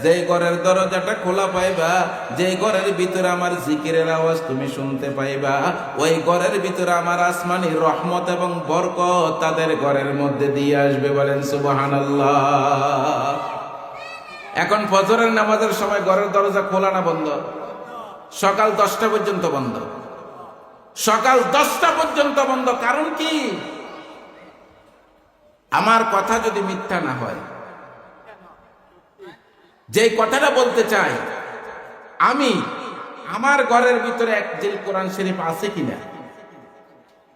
যেই ঘরের দরজাটা খোলা পাইবা, যেই ঘরের ভিতরে আমার জিকিরের আওয়াজ তুমি শুনতে পাইবা, ওই ঘরের ভিতরে আমার আসমানি রহমত এবং বরকত তাদের ঘরের মধ্যে দিয়ে আসবে। বলেন সুবহানাল্লাহ। এখন ফজরের নামাজের সময় ঘরের দরজা খোলা না বন্ধ? সকাল 10টা পর্যন্ত বন্ধ। সকাল 10টা পর্যন্ত বন্ধ। কারণ কি? আমার কথা যদি মিথ্যা না হয়, যে কথাটা বলতে চাই আমি, আমার ঘরের ভিতরে এক জিল কোরআন শরীফ আছে কিনা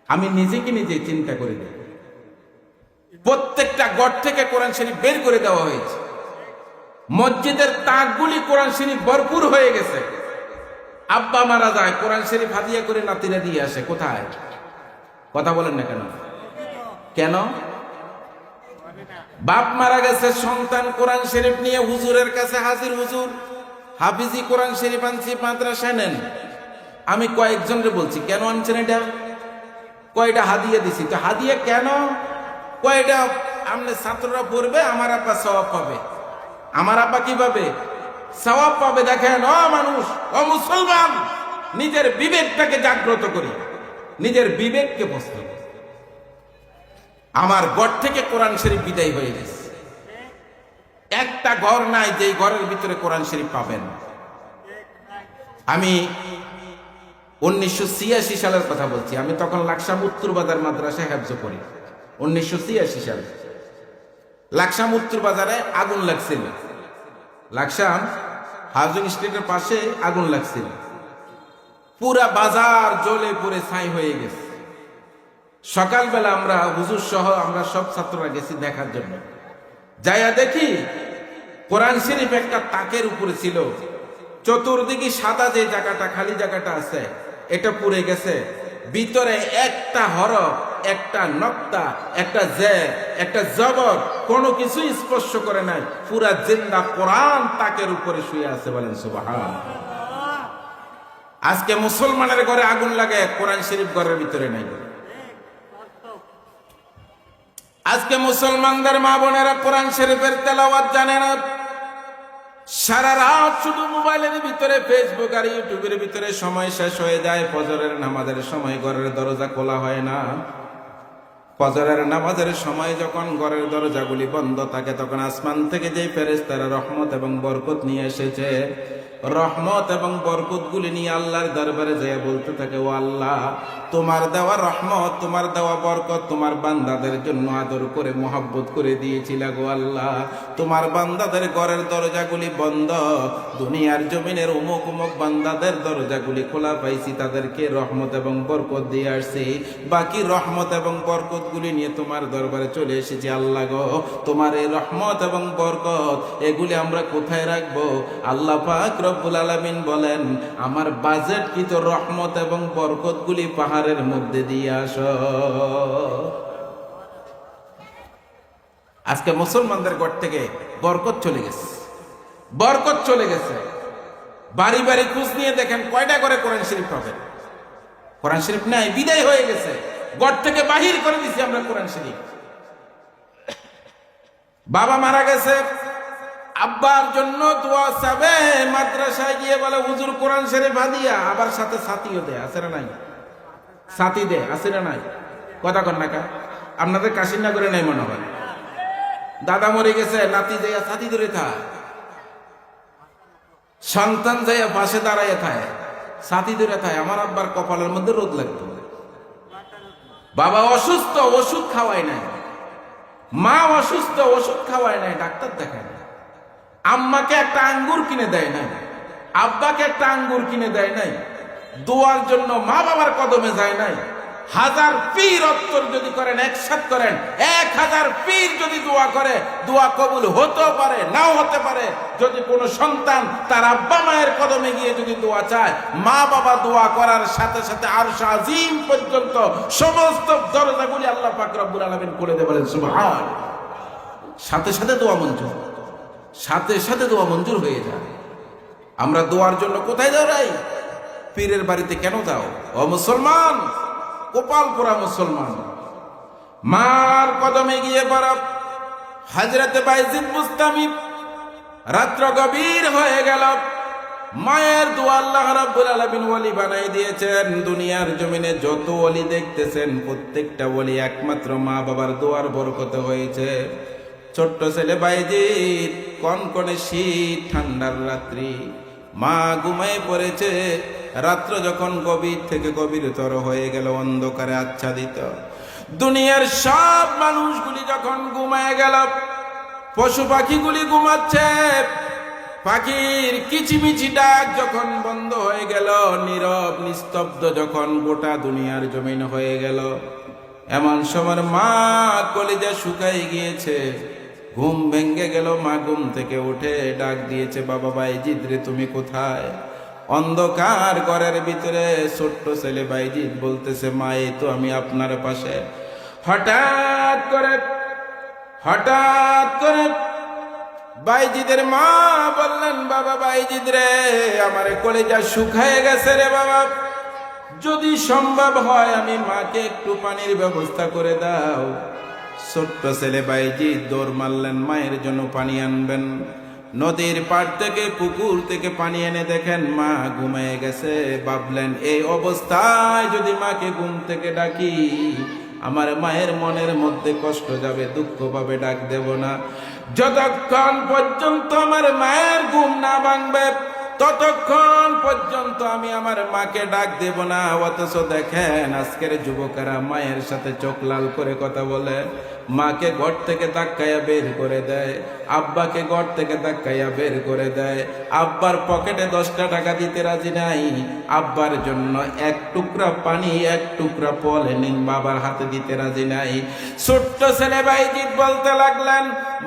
আমি নিজেকে নিজে চিন্তা করে দেব। প্রত্যেকটা ঘর থেকে কোরআন শরীফ বের করে দেওয়া হয়েছে। মসজিদের তাকগুলি কোরআন শরীফ ভরপুর হয়ে গেছে। আব্বা মারা যায়, কোরআন শরীফ হাদিয়া করে নাতিরা দিয়ে আসে। কোথায়? কথা বলেন না কেন? কেন? বাপ মারা গেছে, সন্তান কোরআন শরীফ নিয়ে হুজুরের কাছে হাজির, হুজুর হাফিজি কোরআন শরীফ আনছি, মাদ্রাসায় নেন। আমি কয়েকজনকে বলছি, কেন আনছেন এটা? কয়টা হাদিয়া দিছি। তো হাদিয়া কেন? কয়টা আমনে ছাত্ররা পড়বে, আমার আব্বা সওয়াব পাবে। আমার আব্বা কি পাবে? সওয়াব পাবে। দেখেন ও মানুষ, ও মুসলমান, নিজের বিবেকটাকে জাগ্রত করি, নিজের বিবেককে প্রশ্ন করি। আমার ঘর থেকে কোরআন শরীফ বিদায় হয়ে গেছে। একটা ঘর নাই যেই ঘরের ভিতরে কোরআন শরীফ পাবেন। আমি 1986 সালের কথা বলছি। আমি তখন লাকসাম উত্তর বাজার মাদ্রাসায় হেফজ করি। 1986 সালে লাকসাম উত্তর বাজারে আগুন লাগছিল। লাকসাম হাউজিং স্ট্রিটের পাশে আগুন লাগছিল। পুরা বাজার জ্বলে পুড়ে ছাই হয়ে গেছে। সকালবেলা আমরা হুজুর সহ আমরা সব ছাত্ররা গেছি দেখার জন্য। যাইয়া দেখি কোরআন শরীফ একটা তাকের উপরে ছিল, চতুর্দিকে সাদা যে জায়গাটা, খালি জায়গাটা আছে, এটা পুড়ে গেছে। ভিতরে একটা হরফ, একটা নক্তা, একটা জের, একটা জবর কোনো কিছুই স্পর্শ করে নাই। পুরা জিন্দা কোরআন তাকের উপরে শুয়ে আছে। বলেন সুবহানাল্লাহ। আজকে মুসলমানের ঘরে আগুন লাগে, কোরআন শরীফ ঘরের ভিতরে নাই। আজকে মুসলমানদের মা বোনেরা কোরআন শরীফের তেলাওয়াত জানে না। সারা রাত শুধু মোবাইলের ভিতরে, ফেসবুক আর ইউটিউবের ভিতরে সময় শেষ হয়ে যায়। ফজরের নামাজের সময় ঘরের দরজা খোলা হয় না। ফজরের নামাজের সময় যখন ঘরের দরজাগুলি বন্ধ থাকে, তখন আসমান থেকে যে ফেরেশতারা রহমত এবং বরকত নিয়ে এসেছে, রহমত এবং বরকতগুলি নিয়ে আল্লাহর দরবারে যায় বলতে থাকে, ও আল্লাহ, তোমার দেওয়া রহমত, তোমার দেওয়া বরকত তোমার বান্দাদের জন্য আদর করে মোহাব্বত করে দিয়েছিলা গো আল্লাহ। তোমার বান্দাদের ঘরের দরজাগুলি বন্ধ, দুনিয়ার জমিনের অমুক অমুক বান্দাদের দরজাগুলি খোলা পাইছি, তাদেরকে রহমত এবং বরকত দিয়ে আসছি। বাকি রহমত এবং বরকতগুলি নিয়ে তোমার দরবারে চলে এসেছি আল্লাহ গো। তোমার এই রহমত এবং বরকত এগুলি আমরা কোথায় রাখবো? আল্লাহ পাক রব্বুল আলামিন বলেন, আমার বাজেট কি তো রহমত এবং বরকতগুলি পাহাড়ের মধ্যে দিয়ে আসো। আজকে মুসলমানদের ঘর থেকে বরকত চলে গেছে, বরকত চলে গেছে। বাড়ি বাড়ি খোঁজ নিয়ে দেখেন কয়টা করে কোরআন শরীফ পাবেন? কোরআন শরীফ নাই, বিদায় হয়ে গেছে। ঘর থেকে বাহির করে দিছি আমরা কোরআন শরীফ। বাবা মারা গেছে, আব্বার জন্য দোয়া চাবে, মাদ্রাসায় গিয়ে বলে হুজুর কোরআন শরীফ হাদিয়া, আবার সাথে ছাতিও দেয়, আছে না নাই? ছাতি দেয়, আছে না নাই? কথা কন না কা? আপনাদের কাশিনগরে নাই মনে হয়। দাদা মরে গেছে, নাতি যাইয়া ছাতি ধরে থায়, সন্তান যাইয়া পাশে দাঁড়াইয়া থায়, ছাতি ধরে থায়। আমার আব্বার কপালের মধ্যে রোদ লাগতো। বাবা অসুস্থ, ওষুধ খাওয়াই নাই, মা অসুস্থ, ওষুধ খাওয়ায় নাই, ডাক্তার দেখায় নাই। আম্মাকে একটা আঙ্গুর কিনে দেয় নাই, আব্বাকে একটা আঙ্গুর কিনে দেয় নাই, দোয়ার জন্য মা বাবার কদমে যায় নাই। 1000 পীর অত্তর যদি করেন, একসাথ করেন, 1000 পীর যদি দোয়া করে, দোয়া কবুল হতেও পারে, নাও হতে পারে। যদি কোনো সন্তান তার আব্বা মায়ের কদমে গিয়ে যদি দোয়া চায়, মা বাবা দোয়া করার সাথে সাথে আরশ আজিম পর্যন্ত সমস্ত দরজাগুলি আল্লাহ পাক রব্বুল আলামিন করে দেবেন। সুবহান। সাথে সাথে দোয়া মঞ্জুর, সাথে সাথে দোয়া মঞ্জুর হয়ে যায়। আমরা দোয়ার জন্য কোথায় দাঁড়াই? পীরের বাড়িতে কেন যাও? ও মুসলমান, কপাল পোড়া মুসলমান, মার কদমে গিয়ে বরফ। হযরত বাইজিদ বুস্তামি, রাত্র গভীর হয়ে গেল, মায়ের দোয়া আল্লাহ রাব্বুল আলামিন ওলি বানাই দিয়েছেন। দুনিয়ার জমিনে যত ওলি দেখতেছেন, প্রত্যেকটা ওলি একমাত্র মা বাবার দোয়ার বরকতে হয়েছে। ছোট্ট ছেলে বাইজিদ, কনকনে শীত, ঠান্ডার রাত্রি, মা ঘুমায় পড়েছে। রাত্র যখন গভীর থেকে গভীরতর হয়ে গেল, অন্ধকারে আচ্ছাদিত, দুনিয়ার সব মানুষগুলি যখন ঘুমায় গেল, পশু পাখিগুলি ঘুমাচ্ছে, পাখির কিচিমিচি ডাক যখন বন্ধ হয়ে গেল, নীরব নিস্তব্ধ যখন গোটা দুনিয়ার জমিন হয়ে গেল, এমন সময় মা কলিজা শুকাই গিয়েছে, ঘুম ভেঙে গেল। মা ঘুম থেকে উঠে ডাক দিয়েছে, বাবা বাইজিদ রে, তুমি কোথায়? অন্ধকার ঘরের ভিতরে ছোট্ট ছেলে বাইজিদ বলতেছে, মা এই তো আমি আপনার পাশে। হঠাৎ করে বাইজিদের মা বললেন, বাবা বাইজিদ রে, আমার কলিজা শুকায় গেছে রে বাবা, যদি সম্ভব হয় আমি মাকে একটু পানির ব্যবস্থা করে দাও। ছোট্ট ছেলে বাইজিদ দৌড় মারলেন, মায়ের জন্য পানি আনবেন। নদীর পাড় থেকে, পুকুর থেকে পানি এনে দেখেন মা ঘুমিয়ে গেছে। ভাবলেন, এই অবস্থায় যদি মাকে ঘুম থেকে ডাকি, আমার মায়ের মনের মধ্যে কষ্ট যাবে, দুঃখ পাবে, ডাক দেব না। যতক্ষণ পর্যন্ত আমার মায়ের ঘুম না ভাঙবে, ততক্ষণ পর্যন্ত আমি আমার মাকে ডাক দেব না। অথচ দেখেন আজকের যুবকেরা মায়ের সাথে চোখ লাল করে কথা বলে, মাকে ঘর থেকে ধাক্কাইয়া বের করে দেয়, আব্বাকে ঘর থেকে ধাক্কাইয়া বের করে দেয়। আব্বার পকেটে 10টা টাকা দিতে রাজি নাই, আব্বার জন্য এক টুকরা পানি, এক টুকরা পলিথিন বাবার হাতে দিতে রাজি নাই। ছোট্ট ছেলে বাইজিদ বলতে লাগলেন,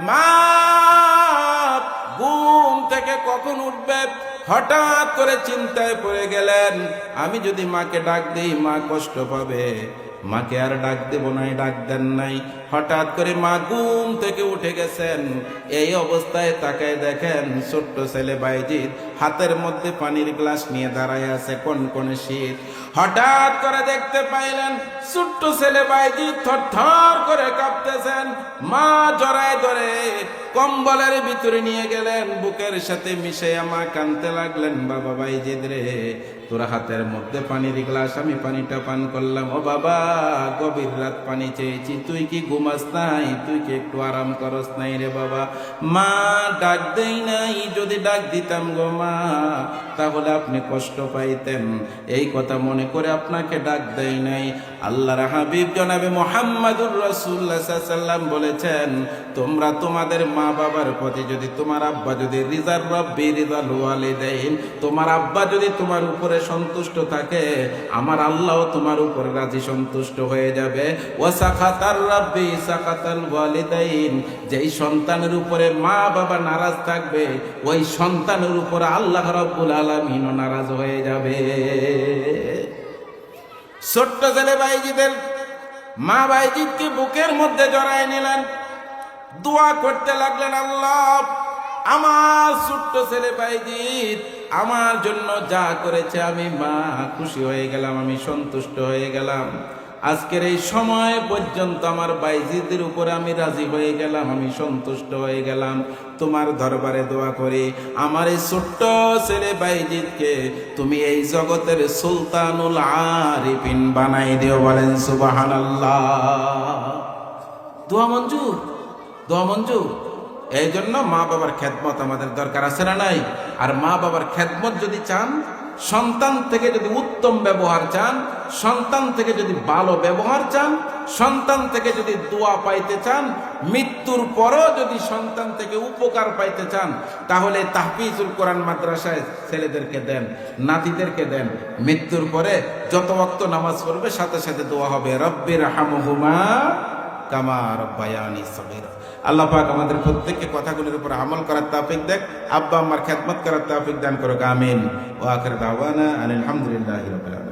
মা ঘুম থেকে কখন উঠবে? হঠাৎ করে চিন্তায় পড়ে গেলেন, আমি যদি মাকে ডাক দিই মা কষ্ট পাবে, মাকে আর ডাক দেব নাই, ডাক দেন নাই। হঠাৎ করে মা ঘুম থেকে উঠে গেছেন। এই অবস্থায় তাকায় দেখেন ছোট্ট ছেলে বাইজিদ হাতের মধ্যে পানির গ্লাস নিয়ে দাঁড়ায় আছে, কনকনে শীত। হঠাৎ করে দেখতে পাইলেন ছোট্ট ছেলে বাইজিদ থরথর করে কাঁপতেছেন। মা জড়ায় ধরে কম্বলের ভিতরে নিয়ে গেলেন, বুকের সাথে মিশে মা কাঁদতে লাগলেন, বাবা বাইজিদ রে, তোর হাতের মধ্যে পানির গ্লাস, আমি পানিটা পান করলাম। ও বাবা, গভীর রাত পানি চেয়েছি, তুই কি ঘুমাস নাই? তুই কি একটু আরাম করস নাই রে বাবা? মা ডাক দেই নাই, যদি ডাক দিতাম গো মা, তাহলে আপনি কষ্ট পাইতেন, এই কথা মনে করে আপনাকে ডাক দেই নাই। আল্লাহর হাবিব জনাবে মুহাম্মাদুর রাসূলুল্লাহ সাল্লাল্লাহু আলাইহি ওয়াসাল্লাম বলেছেন, তোমরা তোমাদের মা বাবার প্রতি যদি, তোমার আব্বা যদি রিজার রব্বি রিজাল ওয়ালিদাইন, তোমার আব্বা যদি তোমার উপরে সন্তুষ্ট থাকে, আমার আল্লাহও তোমার উপরে রাজি সন্তুষ্ট হয়ে যাবে। ওয়া সাখাতার রব্বি সাখাতাল ওয়ালিদাইন, যেই সন্তানের উপরে মা বাবা নারাজ থাকবে, ওই সন্তানের উপরে আল্লাহ রাব্বুল আলামিনও নারাজ হয়ে যাবে। ছোট্ট ছেলে বাইজিদের মা বাইজিদকে বুকের মধ্যে জড়ায় নিলেন, দোয়া করতে লাগলেন, আল্লাহ আমার ছোট্ট ছেলে বাইজিদ আমার জন্য যা করেছে, আমি মা খুশি হয়ে গেলাম, আমি সন্তুষ্ট হয়ে গেলাম। আজকের এই সময় পর্যন্ত আমার বাইজিদের উপরে আমি রাজি হয়ে গেলাম, আমি সন্তুষ্ট হয়ে গেলাম। তোমার দরবারে দোয়া করি, আমার এই ছোট্ট ছেলে বাইজিদকে তুমি এই জগতের সুলতানুল আরিফিন বানাই দিও। বলেন সুবহানাল্লাহ। দোয়া মঞ্জুর, দোয়া মঞ্জুর। এই জন্য মা বাবার খেদমত আমাদের দরকার আছে না নাই? আর মা বাবার খেদমত যদি চান, সন্তান থেকে যদি উত্তম ব্যবহার চান, সন্তান থেকে যদি ভালো ব্যবহার চান, সন্তান থেকে যদি দোয়া পাইতে চান, মৃত্যুর পরও যদি সন্তান থেকে উপকার পাইতে চান, তাহলে তাহফিজুল কোরআন মাদ্রাসায় ছেলেদেরকে দেন, নাতিদেরকে দেন। মৃত্যুর পরে যত ওয়াক্ত নামাজ পড়বে সাথে সাথে দোয়া হবে, রব্বির হামহুমা কামা রব্বায়ানি সগীরা। আল্লাহ পাক আমাদের প্রত্যেককে কথাগুলোর উপর আমল করার তৌফিক দেন, আব্বা আম্মার খেদমত করার তৌফিক দান করুক, আমিন। ওয়া আখির দাওয়ানা আলহামদুলিল্লাহি রাব্বিল আলামিন।